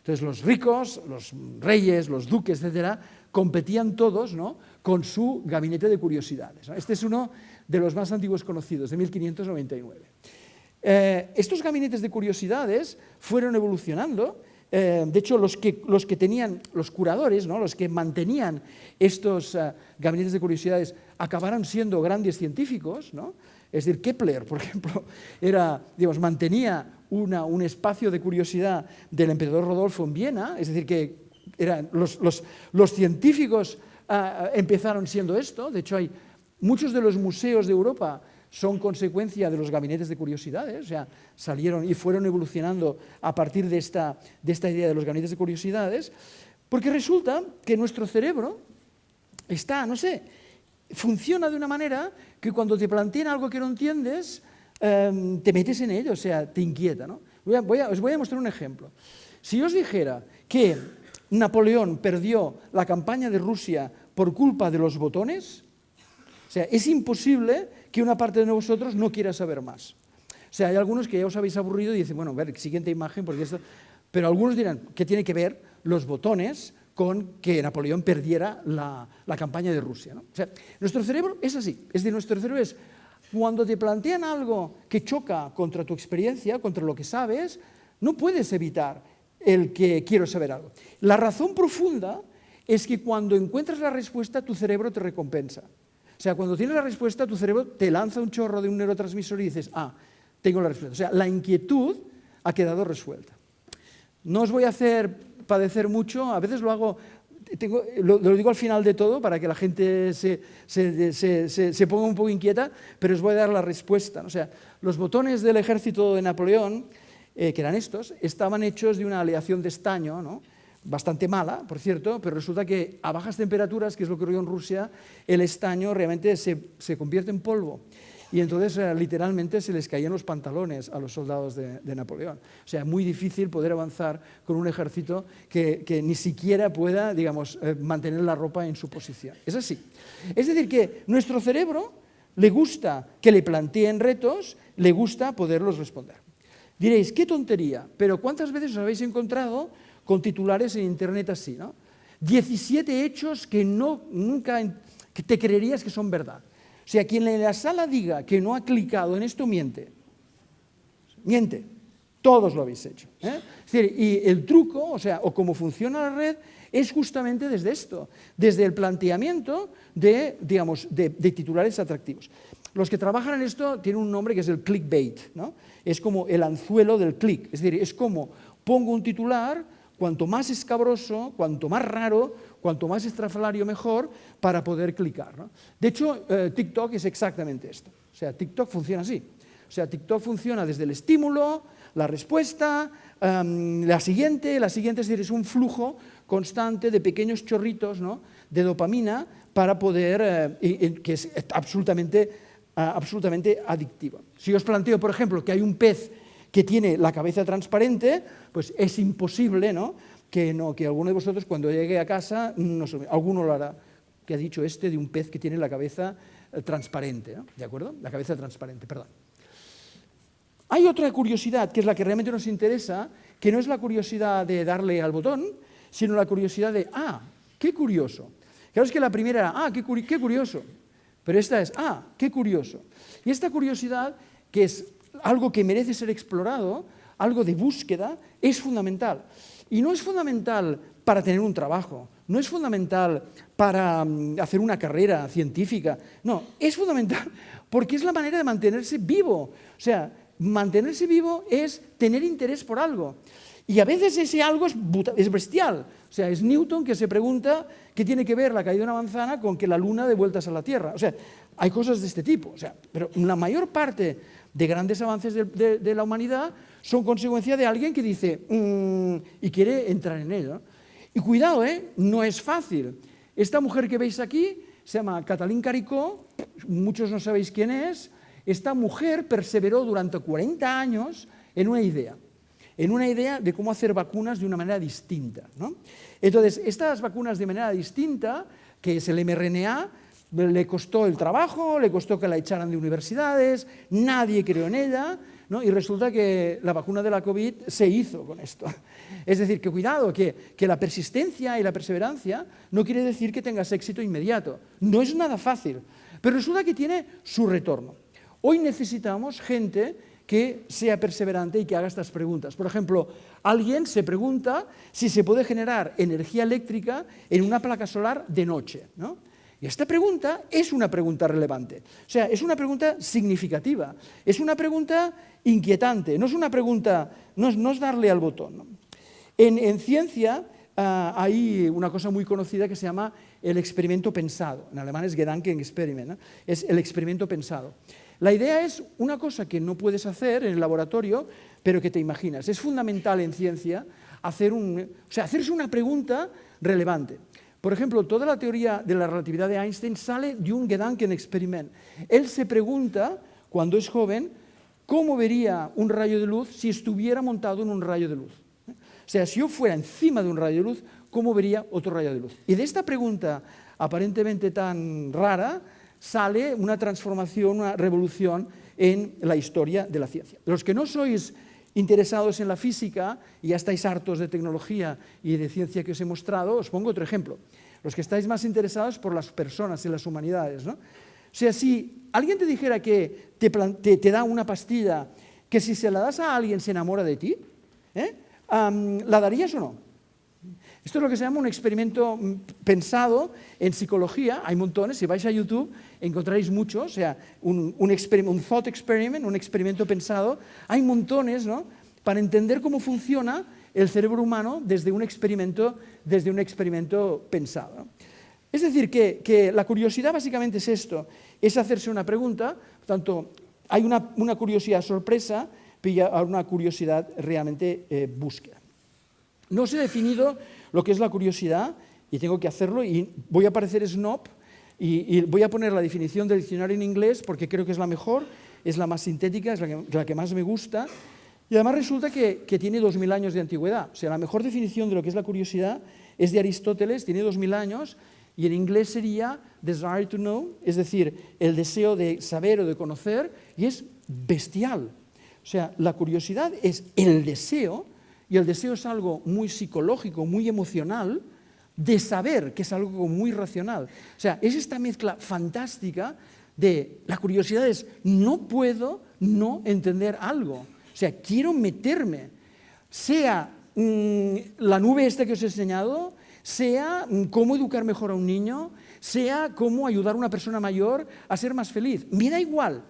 Entonces los ricos, los reyes, los duques, etcétera, competían todos, ¿no?, con su gabinete de curiosidades, ¿no? Este es uno de los más antiguos conocidos, de 1599. Estos gabinetes de curiosidades fueron evolucionando. De hecho, los que tenían, los curadores, ¿no?, los que mantenían estos gabinetes de curiosidades, acabaron siendo grandes científicos, ¿no? Es decir, Kepler, por ejemplo, mantenía un espacio de curiosidad del emperador Rodolfo en Viena, es decir, que eran los científicos empezaron siendo esto. De hecho, hay muchos de los museos de Europa son consecuencia de los gabinetes de curiosidades, o sea, salieron y fueron evolucionando a partir de esta idea de los gabinetes de curiosidades, porque resulta que nuestro cerebro está, no sé, funciona de una manera que cuando te plantean algo que no entiendes, te metes en ello, o sea, te inquieta, ¿no? Os voy a mostrar un ejemplo. Si yo os dijera que Napoleón perdió la campaña de Rusia por culpa de los botones, o sea, es imposible que una parte de vosotros no quiera saber más. O sea, hay algunos que ya os habéis aburrido y dicen, bueno, a ver, siguiente imagen, porque esto... Pero algunos dirán, ¿qué tiene que ver los botones con que Napoleón perdiera la campaña de Rusia, ¿no? O sea, nuestro cerebro es así. Es decir, nuestro cerebro es, cuando te plantean algo que choca contra tu experiencia, contra lo que sabes, no puedes evitar el que quiero saber algo. La razón profunda es que cuando encuentras la respuesta, tu cerebro te recompensa. O sea, cuando tienes la respuesta, tu cerebro te lanza un chorro de un neurotransmisor y dices, tengo la respuesta. O sea, la inquietud ha quedado resuelta. No os voy a hacer padecer mucho, a veces lo hago, lo digo al final de todo para que la gente se ponga un poco inquieta, pero os voy a dar la respuesta. O sea, los botones del ejército de Napoleón, que eran estos, estaban hechos de una aleación de estaño, ¿no?, bastante mala, por cierto, pero resulta que a bajas temperaturas, que es lo que ocurrió en Rusia, el estaño realmente se convierte en polvo. Y entonces literalmente se les caían los pantalones a los soldados de Napoleón. O sea, muy difícil poder avanzar con un ejército que ni siquiera pueda, digamos, mantener la ropa en su posición. Es así. Es decir, que nuestro cerebro le gusta que le planteen retos, le gusta poderlos responder. Diréis, qué tontería, pero ¿cuántas veces os habéis encontrado con titulares en internet así, ¿no? 17 hechos que nunca que te creerías que son verdad. O sea, quien en la sala diga que no ha clicado en esto, miente. Miente. Todos lo habéis hecho, ¿eh? Es decir, y el truco, o sea, o cómo funciona la red, es justamente desde esto, desde el planteamiento de titulares atractivos. Los que trabajan en esto tienen un nombre que es el clickbait, ¿no? Es como el anzuelo del click, es decir, es como pongo un titular, cuanto más escabroso, cuanto más raro, cuanto más estrafalario mejor, para poder clicar, ¿no? De hecho, TikTok es exactamente esto. O sea, TikTok funciona así. O sea, TikTok funciona desde el estímulo, la respuesta, la siguiente, es decir, es un flujo constante de pequeños chorritos, ¿no?, de dopamina para poder, que es absolutamente adictiva. Si os planteo, por ejemplo, que hay un pez que tiene la cabeza transparente, pues es imposible, ¿no?, que alguno de vosotros cuando llegue a casa, alguno lo hará, que ha dicho este de un pez que tiene la cabeza transparente, ¿no? ¿De acuerdo? La cabeza transparente, perdón. Hay otra curiosidad, que es la que realmente nos interesa, que no es la curiosidad de darle al botón, sino la curiosidad de, qué curioso. Claro, es que la primera era, qué curioso, pero esta es, qué curioso. Y esta curiosidad, que es algo que merece ser explorado, algo de búsqueda, es fundamental. Y no es fundamental para tener un trabajo, no es fundamental para hacer una carrera científica, no, es fundamental porque es la manera de mantenerse vivo. O sea, mantenerse vivo es tener interés por algo. Y a veces ese algo es bestial. O sea, es Newton que se pregunta qué tiene que ver la caída de una manzana con que la luna dé vueltas a la Tierra. O sea, hay cosas de este tipo. O sea, pero la mayor parte de grandes avances de la humanidad son consecuencia de alguien que dice y quiere entrar en ello. Y cuidado, no es fácil. Esta mujer que veis aquí se llama Katalin Karikó, muchos no sabéis quién es. Esta mujer perseveró durante 40 años en una idea de cómo hacer vacunas de una manera distinta, ¿no? Entonces, estas vacunas de manera distinta, que es el mRNA, Le costó el trabajo, le costó que la echaran de universidades, nadie creó en ella, ¿no? Y resulta que la vacuna de la COVID se hizo con esto. Es decir, que cuidado, que la persistencia y la perseverancia no quiere decir que tengas éxito inmediato. No es nada fácil, pero resulta que tiene su retorno. Hoy necesitamos gente que sea perseverante y que haga estas preguntas. Por ejemplo, alguien se pregunta si se puede generar energía eléctrica en una placa solar de noche, ¿no? Y esta pregunta es una pregunta relevante. O sea, es una pregunta significativa, es una pregunta inquietante, no es una pregunta, no es darle al botón, ¿no? En ciencia hay una cosa muy conocida que se llama el experimento pensado. En alemán es Gedankenexperiment, ¿no? Es el experimento pensado. La idea es una cosa que no puedes hacer en el laboratorio, pero que te imaginas. Es fundamental en ciencia hacerse una pregunta relevante. Por ejemplo, toda la teoría de la relatividad de Einstein sale de un Gedankenexperiment. Él se pregunta, cuando es joven, cómo vería un rayo de luz si estuviera montado en un rayo de luz. O sea, si yo fuera encima de un rayo de luz, ¿cómo vería otro rayo de luz? Y de esta pregunta aparentemente tan rara sale una transformación, una revolución en la historia de la ciencia. Los que no sois interesados en la física y ya estáis hartos de tecnología y de ciencia que os he mostrado, os pongo otro ejemplo. Los que estáis más interesados por las personas y las humanidades, ¿no? O sea, si alguien te dijera que te da una pastilla que si se la das a alguien se enamora de ti, ¿la darías o no? Esto es lo que se llama un experimento pensado en psicología. Hay montones, si vais a YouTube encontraréis muchos, o sea, un thought experiment, un experimento pensado. Hay montones, ¿no?, para entender cómo funciona el cerebro humano desde un experimento pensado, ¿no? Es decir, que la curiosidad básicamente es esto, es hacerse una pregunta. Por tanto, hay una curiosidad sorpresa, pero hay una curiosidad realmente búsqueda. No os he definido lo que es la curiosidad y tengo que hacerlo y voy a parecer snob y voy a poner la definición del diccionario en inglés porque creo que es la mejor, es la más sintética, es la que más me gusta y además resulta que tiene 2000 años de antigüedad. O sea, la mejor definición de lo que es la curiosidad es de Aristóteles, tiene 2000 años y en inglés sería desire to know, es decir, el deseo de saber o de conocer, y es bestial. O sea, la curiosidad es el deseo. Y el deseo es algo muy psicológico, muy emocional, de saber, que es algo muy racional. O sea, es esta mezcla fantástica de la curiosidad es no puedo no entender algo. O sea, quiero meterme, sea la nube esta que os he enseñado, sea cómo educar mejor a un niño, sea cómo ayudar a una persona mayor a ser más feliz. Me da igual,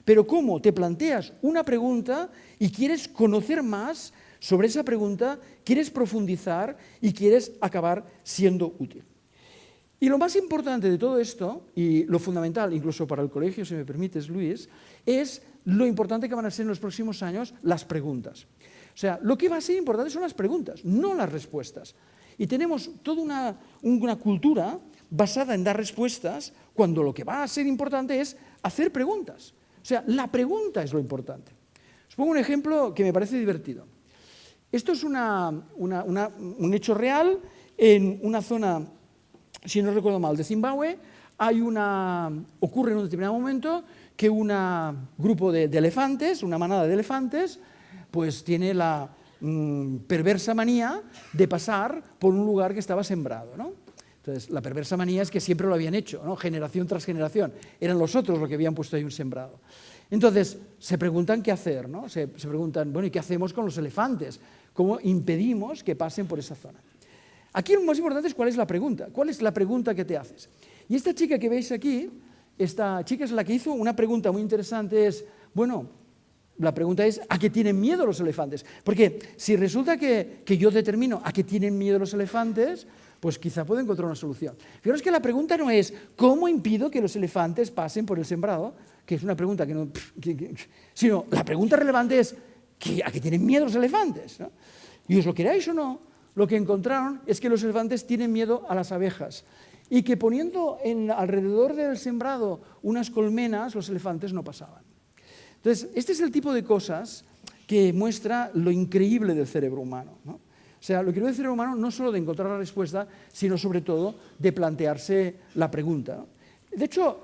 pero cómo te planteas una pregunta y quieres conocer más sobre esa pregunta, quieres profundizar y quieres acabar siendo útil. Y lo más importante de todo esto, y lo fundamental incluso para el colegio, si me permites, Luis, es lo importante que van a ser en los próximos años las preguntas. O sea, lo que va a ser importante son las preguntas, no las respuestas. Y tenemos toda una cultura basada en dar respuestas, cuando lo que va a ser importante es hacer preguntas. O sea, la pregunta es lo importante. Os pongo un ejemplo que me parece divertido. Esto es un hecho real en una zona, si no recuerdo mal, de Zimbabue. Ocurre en un determinado momento que un grupo de elefantes, una manada de elefantes, pues tiene la perversa manía de pasar por un lugar que estaba sembrado, ¿no? Entonces, la perversa manía es que siempre lo habían hecho, ¿no?, generación tras generación. Eran los otros los que habían puesto ahí un sembrado. Entonces, se preguntan qué hacer, ¿no? Se preguntan, bueno, ¿y qué hacemos con los elefantes? ¿Cómo impedimos que pasen por esa zona? Aquí lo más importante es cuál es la pregunta. ¿Cuál es la pregunta que te haces? Y esta chica que veis aquí, esta chica es la que hizo una pregunta muy interesante, bueno, la pregunta es, ¿a qué tienen miedo los elefantes? Porque si resulta que yo determino a qué tienen miedo los elefantes, pues quizá puedo encontrar una solución. Fijaros que la pregunta no es, ¿cómo impido que los elefantes pasen por el sembrado? Que es una pregunta que no... sino, la pregunta relevante es, ¿a qué tienen miedo los elefantes?, ¿no? Y os lo queráis o no, lo que encontraron es que los elefantes tienen miedo a las abejas y que poniendo alrededor del sembrado unas colmenas, los elefantes no pasaban. Entonces, este es el tipo de cosas que muestra lo increíble del cerebro humano, ¿no? O sea, lo increíble del cerebro humano no solo de encontrar la respuesta, sino sobre todo de plantearse la pregunta, ¿no? De hecho,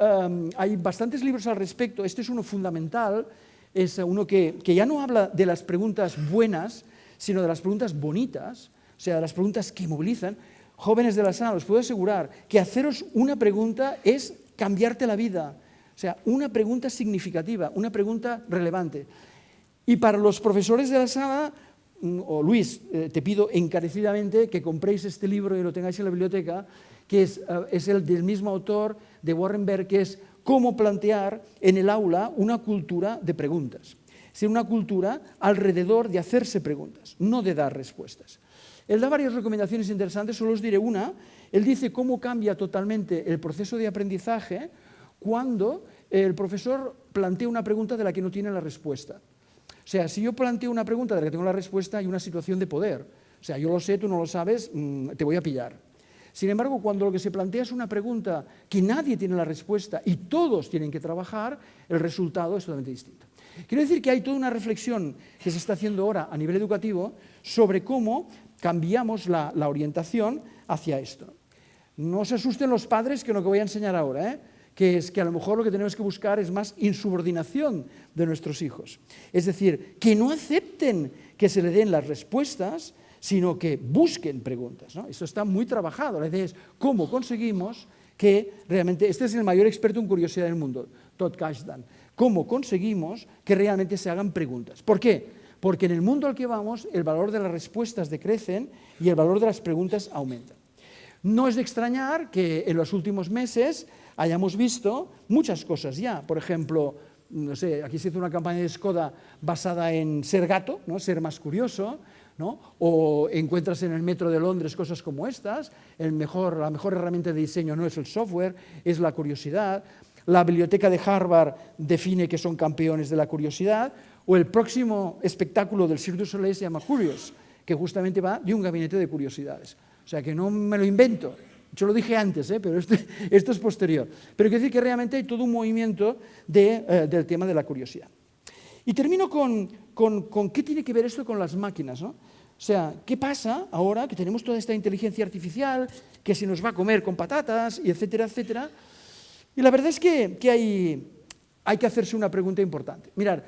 hay bastantes libros al respecto. Este es uno fundamental, es uno que ya no habla de las preguntas buenas, sino de las preguntas bonitas, o sea, de las preguntas que movilizan. Jóvenes de la sala, os puedo asegurar que haceros una pregunta es cambiarte la vida. O sea, una pregunta significativa, una pregunta relevante. Y para los profesores de la sala, o Luis, te pido encarecidamente que compréis este libro y lo tengáis en la biblioteca, que es el del mismo autor de Warren Berg, que es Cómo plantear en el aula una cultura de preguntas. Es decir, una cultura alrededor de hacerse preguntas, no de dar respuestas. Él da varias recomendaciones interesantes, solo os diré una. Él dice cómo cambia totalmente el proceso de aprendizaje cuando el profesor plantea una pregunta de la que no tiene la respuesta. O sea, si yo planteo una pregunta de la que tengo la respuesta, hay una situación de poder. O sea, yo lo sé, tú no lo sabes, te voy a pillar. Sin embargo, cuando lo que se plantea es una pregunta que nadie tiene la respuesta y todos tienen que trabajar, el resultado es totalmente distinto. Quiero decir que hay toda una reflexión que se está haciendo ahora a nivel educativo sobre cómo cambiamos la orientación hacia esto. No os asusten los padres con lo que voy a enseñar ahora, que es que a lo mejor lo que tenemos que buscar es más insubordinación de nuestros hijos. Es decir, que no acepten que se le den las respuestas, sino que busquen preguntas, ¿no? Eso está muy trabajado. La idea es cómo conseguimos que realmente, este es el mayor experto en curiosidad del mundo, Todd Kashdan, cómo conseguimos que realmente se hagan preguntas. ¿Por qué? Porque en el mundo al que vamos, el valor de las respuestas decrecen y el valor de las preguntas aumenta. No es de extrañar que en los últimos meses hayamos visto muchas cosas ya. Por ejemplo, no sé, aquí se hizo una campaña de Skoda basada en ser gato, ¿no? Ser más curioso, ¿no? O encuentras en el metro de Londres cosas como estas. La mejor herramienta de diseño no es el software, es la curiosidad. La biblioteca de Harvard define que son campeones de la curiosidad. O el próximo espectáculo del Cirque du Soleil se llama Curious, que justamente va de un gabinete de curiosidades. O sea, que no me lo invento. Yo lo dije antes, pero esto es posterior. Pero quiero decir que realmente hay todo un movimiento del tema de la curiosidad. Y termino con qué tiene que ver esto con las máquinas, ¿no? O sea, ¿qué pasa ahora que tenemos toda esta inteligencia artificial que se nos va a comer con patatas, y etcétera, etcétera? Y la verdad es que hay que hacerse una pregunta importante. Mirad,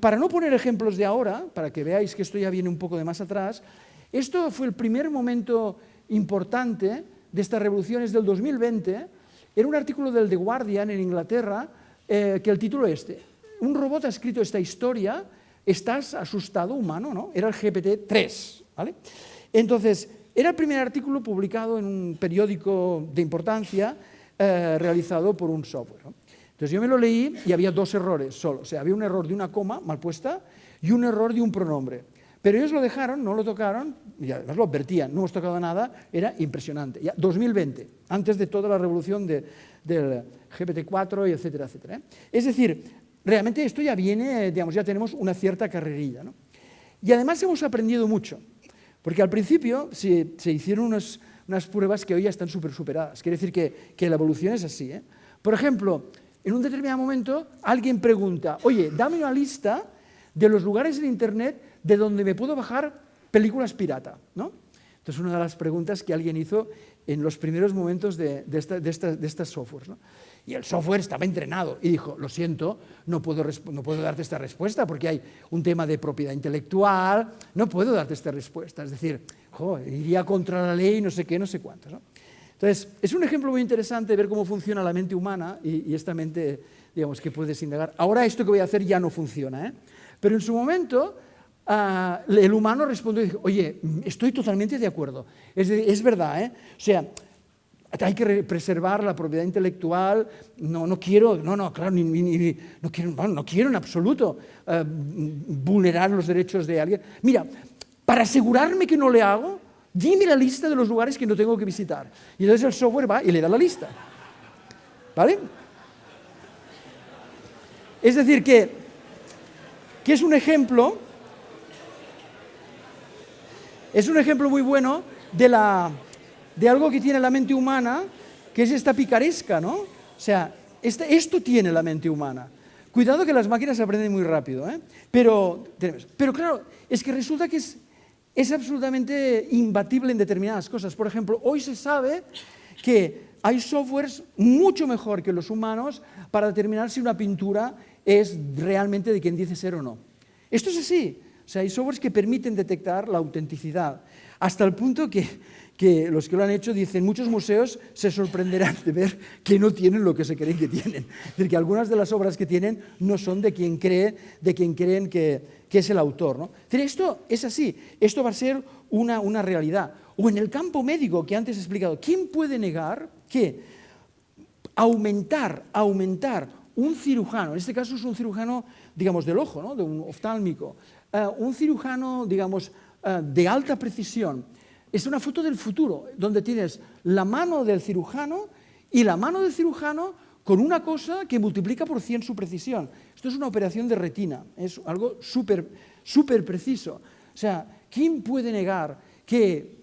para no poner ejemplos de ahora, para que veáis que esto ya viene un poco de más atrás, esto fue el primer momento importante de estas revoluciones del 2020. Era un artículo del The Guardian en Inglaterra, que el título un robot ha escrito esta historia, ¿estás asustado, humano? ¿No? Era el GPT-3, ¿vale? Entonces, era el primer artículo publicado en un periódico de importancia realizado por un software, ¿no? Entonces yo me lo leí y había dos errores solo. O sea, había un error de una coma mal puesta y un error de un pronombre. Pero ellos lo dejaron, no lo tocaron, y además lo advertían, no hemos tocado nada, era impresionante. Ya 2020, antes de toda la revolución del GPT-4 y etcétera, etcétera. Es decir, realmente esto ya viene, digamos, ya tenemos una cierta carrerilla, ¿no? Y además hemos aprendido mucho, porque al principio se hicieron unas pruebas que hoy ya están superadas. Quiere decir que la evolución es así, ¿eh? Por ejemplo, en un determinado momento alguien pregunta, oye, dame una lista de los lugares en Internet de donde me puedo bajar películas pirata, ¿no? Entonces, una de las preguntas que alguien hizo en los primeros momentos de estas softwares, ¿no? Y el software estaba entrenado y dijo, lo siento, no puedo darte esta respuesta porque hay un tema de propiedad intelectual, no puedo darte esta respuesta. Es decir, iría contra la ley, no sé qué, no sé cuántos, ¿no? Entonces, es un ejemplo muy interesante de ver cómo funciona la mente humana y esta mente, digamos, que puedes indagar. Ahora esto que voy a hacer ya no funciona, ¿eh? Pero en su momento el humano respondió y dijo, oye, estoy totalmente de acuerdo. Es verdad, ¿eh? O sea, hay que preservar la propiedad intelectual, no quiero en absoluto vulnerar los derechos de alguien. Mira, para asegurarme que no le hago, dime la lista de los lugares que no tengo que visitar. Y entonces el software va y le da la lista. ¿Vale? Es decir, que es un ejemplo muy bueno de algo que tiene la mente humana, que es esta picaresca, ¿no? O sea, esto tiene la mente humana. Cuidado que las máquinas aprenden muy rápido, ¿eh? Pero claro, es que resulta que es absolutamente imbatible en determinadas cosas. Por ejemplo, hoy se sabe que hay softwares mucho mejor que los humanos para determinar si una pintura es realmente de quien dice ser o no. Esto es así. O sea, hay softwares que permiten detectar la autenticidad, hasta el punto que los que lo han hecho dicen, muchos museos se sorprenderán de ver que no tienen lo que se creen que tienen. Es decir, que algunas de las obras que tienen no son de quien creen que es el autor, ¿no? Es decir, esto es así, esto va a ser una realidad. O en el campo médico que antes he explicado, ¿quién puede negar que aumentar un cirujano, en este caso es un cirujano, digamos, del ojo, ¿no? De un oftálmico, un cirujano, digamos, de alta precisión, es una foto del futuro, donde tienes la mano del cirujano y la mano del cirujano con una cosa que multiplica por 100 su precisión. Esto es una operación de retina, es algo súper preciso. O sea, ¿quién puede negar que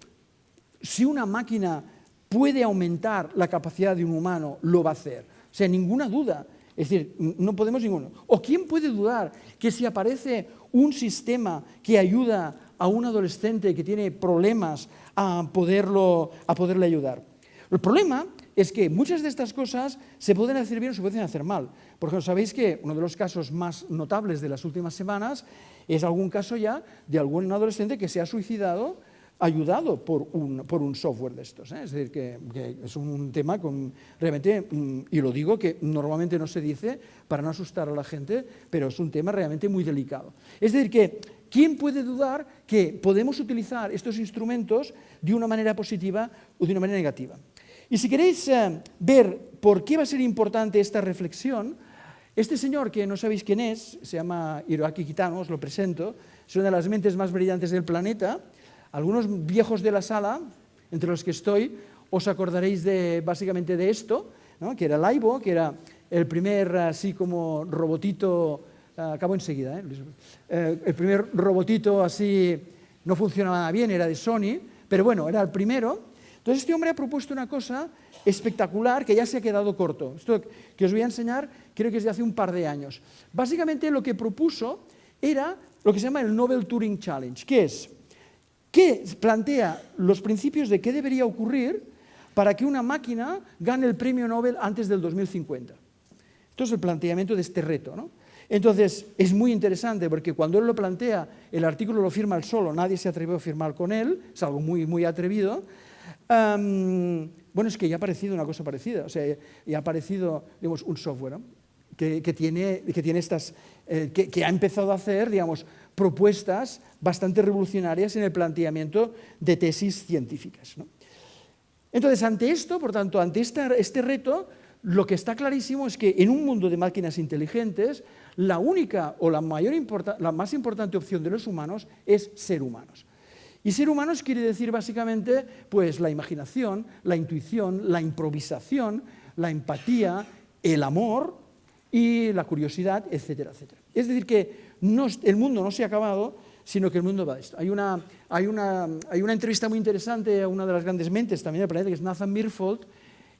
si una máquina puede aumentar la capacidad de un humano, lo va a hacer? O sea, ninguna duda. Es decir, no podemos ninguno. ¿O quién puede dudar que si aparece un sistema que ayuda a un adolescente que tiene problemas a poderle ayudar? El problema es que muchas de estas cosas se pueden hacer bien o se pueden hacer mal. Por ejemplo, sabéis que uno de los casos más notables de las últimas semanas es algún caso ya de algún adolescente que se ha suicidado ayudado por un software de estos, ¿eh? Es decir, que es un tema realmente, y lo digo que normalmente no se dice para no asustar a la gente, pero es un tema realmente muy delicado. Es decir, que ¿quién puede dudar que podemos utilizar estos instrumentos de una manera positiva o de una manera negativa? Y si queréis ver por qué va a ser importante esta reflexión, este señor, que no sabéis quién es, se llama Hiroaki Kitano, os lo presento, es una de las mentes más brillantes del planeta. Algunos viejos de la sala, entre los que estoy, os acordaréis básicamente de esto, ¿no? Que era Laibo, que era el primer así como robotito, acabo enseguida, el primer robotito así, no funcionaba nada bien, era de Sony, pero bueno, era el primero. Entonces este hombre ha propuesto una cosa espectacular que ya se ha quedado corto. Esto que os voy a enseñar creo que es de hace un par de años. Básicamente lo que propuso era lo que se llama el Nobel Turing Challenge, que plantea los principios de qué debería ocurrir para que una máquina gane el premio Nobel antes del 2050. Esto es el planteamiento de este reto, ¿no? Entonces, es muy interesante porque cuando él lo plantea, el artículo lo firma él solo, nadie se atrevió a firmar con él, es algo muy atrevido. Bueno, es que ya ha aparecido una cosa parecida, o sea, ya ha aparecido, digamos, un software, ¿no? que ha empezado a hacer, digamos, propuestas bastante revolucionarias en el planteamiento de tesis científicas, ¿no? Entonces, ante esto, por tanto, ante este reto, lo que está clarísimo es que en un mundo de máquinas inteligentes, la única o la más importante opción de los humanos es ser humanos. Y ser humanos quiere decir básicamente pues, la imaginación, la intuición, la improvisación, la empatía, el amor y la curiosidad, etcétera, etcétera. Es decir, que el mundo no se ha acabado, sino que el mundo va de esto. Hay una entrevista muy interesante a una de las grandes mentes también del planeta, que es Nathan Myhrvold.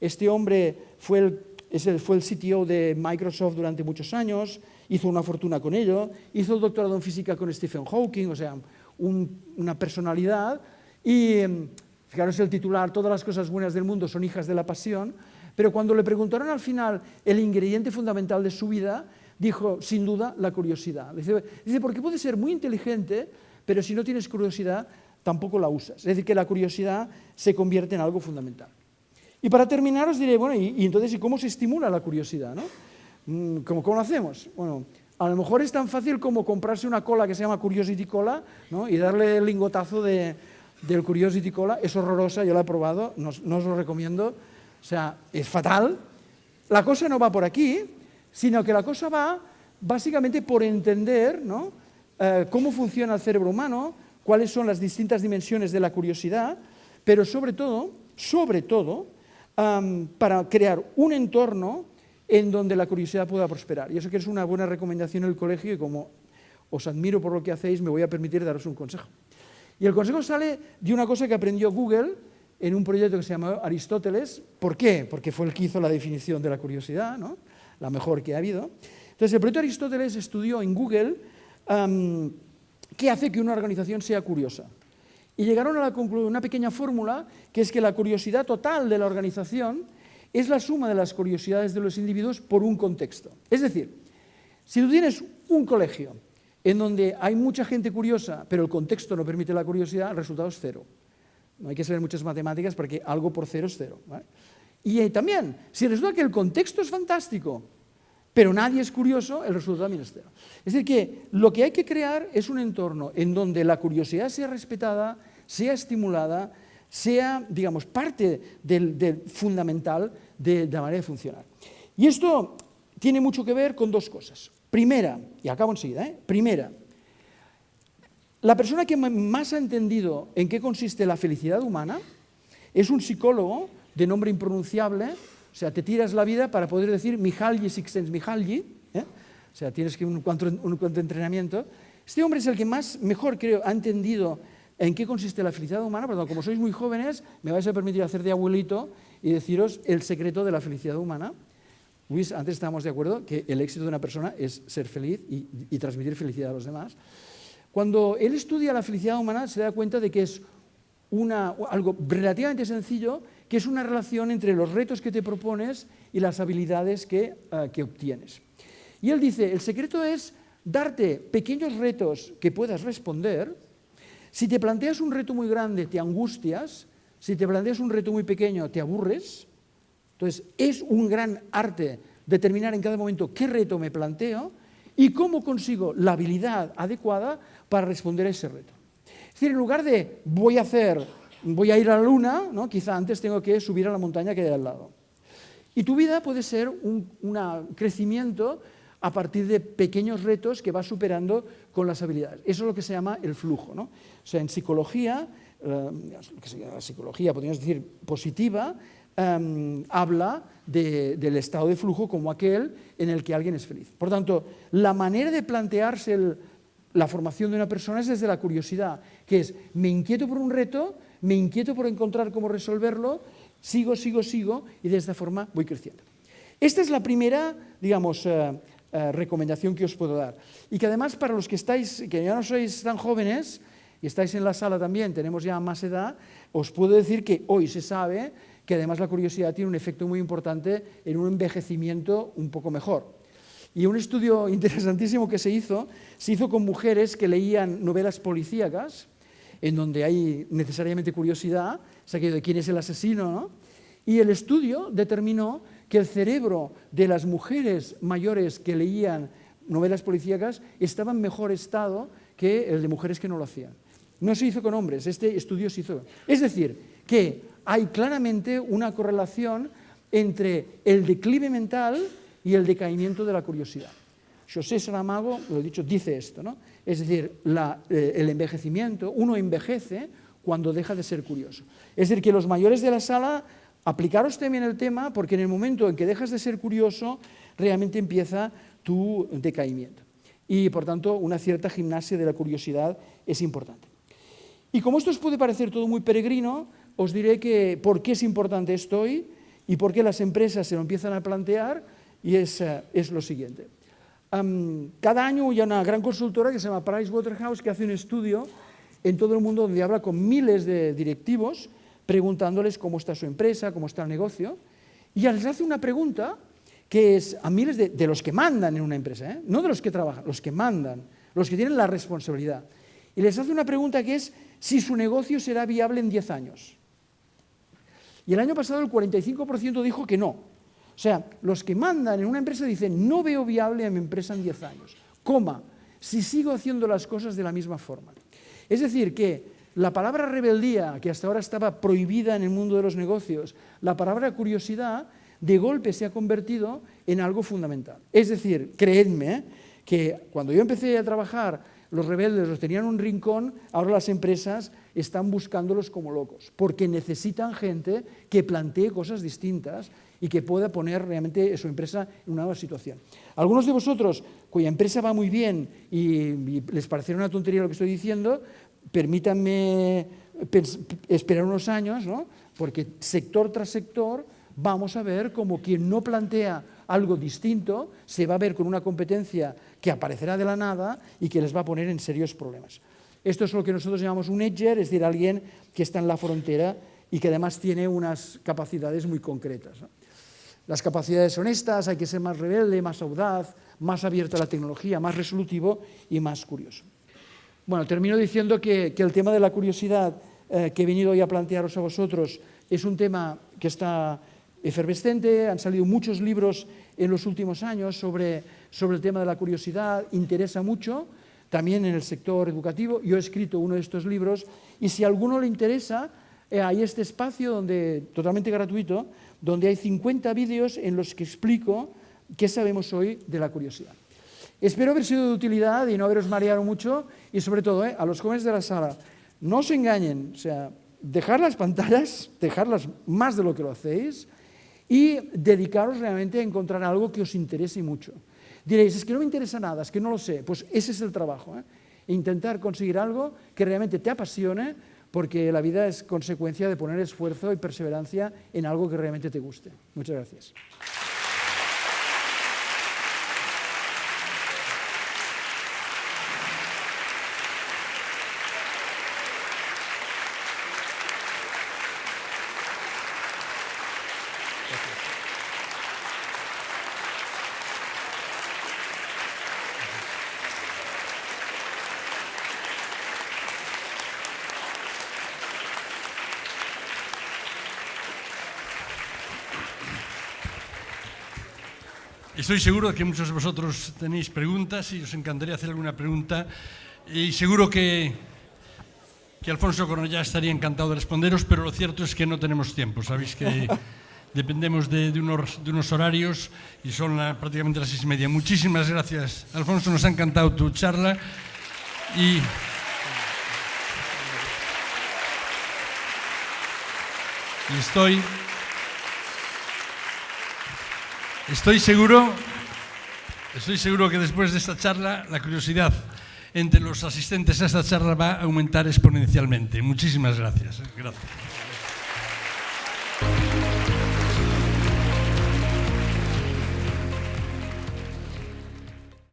Este hombre fue el CTO de Microsoft durante muchos años, hizo una fortuna con ello, hizo el doctorado en física con Stephen Hawking, o sea, una personalidad, y fijaros el titular, todas las cosas buenas del mundo son hijas de la pasión, pero cuando le preguntaron al final el ingrediente fundamental de su vida, dijo, sin duda, la curiosidad. Dice, porque puedes ser muy inteligente, pero si no tienes curiosidad, tampoco la usas. Es decir, que la curiosidad se convierte en algo fundamental. Y para terminar os diré, bueno, y entonces, ¿y cómo se estimula la curiosidad, ¿no? ¿Cómo lo hacemos? Bueno, a lo mejor es tan fácil como comprarse una cola que se llama Curiosity Cola, ¿no? Y darle el lingotazo del Curiosity Cola. Es horrorosa, yo la he probado, no os lo recomiendo. O sea, es fatal. La cosa no va por aquí, sino que la cosa va básicamente por entender, ¿no? Cómo funciona el cerebro humano, cuáles son las distintas dimensiones de la curiosidad, pero sobre todo, para crear un entorno en donde la curiosidad pueda prosperar. Y eso que es una buena recomendación en el colegio, y como os admiro por lo que hacéis, me voy a permitir daros un consejo. Y el consejo sale de una cosa que aprendió Google en un proyecto que se llamó Aristóteles. ¿Por qué? Porque fue el que hizo la definición de la curiosidad, ¿no? La mejor que ha habido. Entonces, el proyecto Aristóteles estudió en Google qué hace que una organización sea curiosa. Y llegaron a una pequeña fórmula, que es que la curiosidad total de la organización es la suma de las curiosidades de los individuos por un contexto. Es decir, si tú tienes un colegio en donde hay mucha gente curiosa, pero el contexto no permite la curiosidad, el resultado es 0. No hay que saber muchas matemáticas porque algo por 0 es 0. ¿Vale? Y también, si resulta que el contexto es fantástico, pero nadie es curioso, el resultado también es 0. Es decir, que lo que hay que crear es un entorno en donde la curiosidad sea respetada, sea estimulada, sea, digamos, parte del fundamental de la manera de funcionar. Y esto tiene mucho que ver con dos cosas. Primera, y acabo enseguida, primera, la persona que más ha entendido en qué consiste la felicidad humana es un psicólogo de nombre impronunciable, o sea, te tiras la vida para poder decir Mihaly Csikszentmihalyi, o sea, tienes que un cuanto entrenamiento. Este hombre es el que mejor, creo, ha entendido en qué consiste la felicidad humana. Perdón, como sois muy jóvenes, me vais a permitir hacer de abuelito y deciros el secreto de la felicidad humana. Luis, antes estábamos de acuerdo que el éxito de una persona es ser feliz y transmitir felicidad a los demás. Cuando él estudia la felicidad humana, se da cuenta de que es algo relativamente sencillo, que es una relación entre los retos que te propones y las habilidades que obtienes. Y él dice, el secreto es darte pequeños retos que puedas responder. Si te planteas un reto muy grande, te angustias. Si te planteas un reto muy pequeño, te aburres. Entonces, es un gran arte determinar en cada momento qué reto me planteo y cómo consigo la habilidad adecuada para responder a ese reto. Es decir, en lugar de voy a ir a la luna, ¿no? Quizá antes tengo que subir a la montaña que hay al lado. Y tu vida puede ser un crecimiento a partir de pequeños retos que vas superando con las habilidades. Eso es lo que se llama el flujo, ¿no? O sea, en psicología, la psicología, podríamos decir, positiva, habla del estado de flujo como aquel en el que alguien es feliz. Por tanto, la manera de plantearse la formación de una persona es desde la curiosidad, que es, me inquieto por un reto, me inquieto por encontrar cómo resolverlo, sigo, y de esta forma voy creciendo. Esta es la primera, digamos, recomendación que os puedo dar. Y que además para los que ya no sois tan jóvenes, y estáis en la sala también, tenemos ya más edad, os puedo decir que hoy se sabe que además la curiosidad tiene un efecto muy importante en un envejecimiento un poco mejor. Y un estudio interesantísimo que se hizo con mujeres que leían novelas policíacas, en donde hay necesariamente curiosidad, o sea, de quién es el asesino, ¿no? Y el estudio determinó que el cerebro de las mujeres mayores que leían novelas policíacas estaba en mejor estado que el de mujeres que no lo hacían. No se hizo con hombres, este estudio se hizo. Es decir, que hay claramente una correlación entre el declive mental y el decaimiento de la curiosidad. José Saramago, lo he dicho, dice esto, ¿no? Es decir, el envejecimiento, uno envejece cuando deja de ser curioso. Es decir, que los mayores de la sala, aplicaros también el tema, porque en el momento en que dejas de ser curioso, realmente empieza tu decaimiento. Y, por tanto, una cierta gimnasia de la curiosidad es importante. Y como esto os puede parecer todo muy peregrino, os diré que por qué es importante esto hoy y por qué las empresas se lo empiezan a plantear, y es lo siguiente. Cada año hay una gran consultora que se llama Pricewaterhouse que hace un estudio en todo el mundo donde habla con miles de directivos preguntándoles cómo está su empresa, cómo está el negocio, y les hace una pregunta que es a miles de los que mandan en una empresa, no de los que trabajan, los que mandan, los que tienen la responsabilidad. Y les hace una pregunta que es si su negocio será viable en 10 años. Y el año pasado el 45% dijo que no. O sea, los que mandan en una empresa dicen, no veo viable a mi empresa en 10 años, si sigo haciendo las cosas de la misma forma. Es decir, que la palabra rebeldía, que hasta ahora estaba prohibida en el mundo de los negocios, la palabra curiosidad, de golpe se ha convertido en algo fundamental. Es decir, creedme, que cuando yo empecé a trabajar, los rebeldes los tenían en un rincón, ahora las empresas están buscándolos como locos, porque necesitan gente que plantee cosas distintas y que pueda poner realmente su empresa en una nueva situación. Algunos de vosotros, cuya empresa va muy bien y les parecerá una tontería lo que estoy diciendo, permítanme esperar unos años, ¿no? Porque sector tras sector vamos a ver como quien no plantea algo distinto se va a ver con una competencia que aparecerá de la nada y que les va a poner en serios problemas. Esto es lo que nosotros llamamos un edger, es decir, alguien que está en la frontera y que además tiene unas capacidades muy concretas, ¿no? las capacidades son estas, hay que ser más rebelde, más audaz, más abierto a la tecnología, más resolutivo y más curioso. Bueno, termino diciendo que el tema de la curiosidad que he venido hoy a plantearos a vosotros es un tema que está efervescente, han salido muchos libros en los últimos años sobre el tema de la curiosidad, interesa mucho, también en el sector educativo. Yo he escrito uno de estos libros y si a alguno le interesa, hay este espacio totalmente gratuito, donde hay 50 vídeos en los que explico qué sabemos hoy de la curiosidad. Espero haber sido de utilidad y no haberos mareado mucho y sobre todo a los jóvenes de la sala, no os engañen, o sea, dejar las pantallas, dejarlas más de lo que lo hacéis y dedicaros realmente a encontrar algo que os interese mucho. Diréis, es que no me interesa nada, es que no lo sé. Pues ese es el trabajo, intentar conseguir algo que realmente te apasione, porque la vida es consecuencia de poner esfuerzo y perseverancia en algo que realmente te guste. Muchas gracias. Estoy seguro de que muchos de vosotros tenéis preguntas y os encantaría hacer alguna pregunta y seguro que Alfonso Cornellá estaría encantado de responderos, pero lo cierto es que no tenemos tiempo. Sabéis que dependemos de unos horarios y son prácticamente las 6:30. Muchísimas gracias, Alfonso, nos ha encantado tu charla y Estoy seguro que después de esta charla la curiosidad entre los asistentes a esta charla va a aumentar exponencialmente. Muchísimas gracias. Gracias.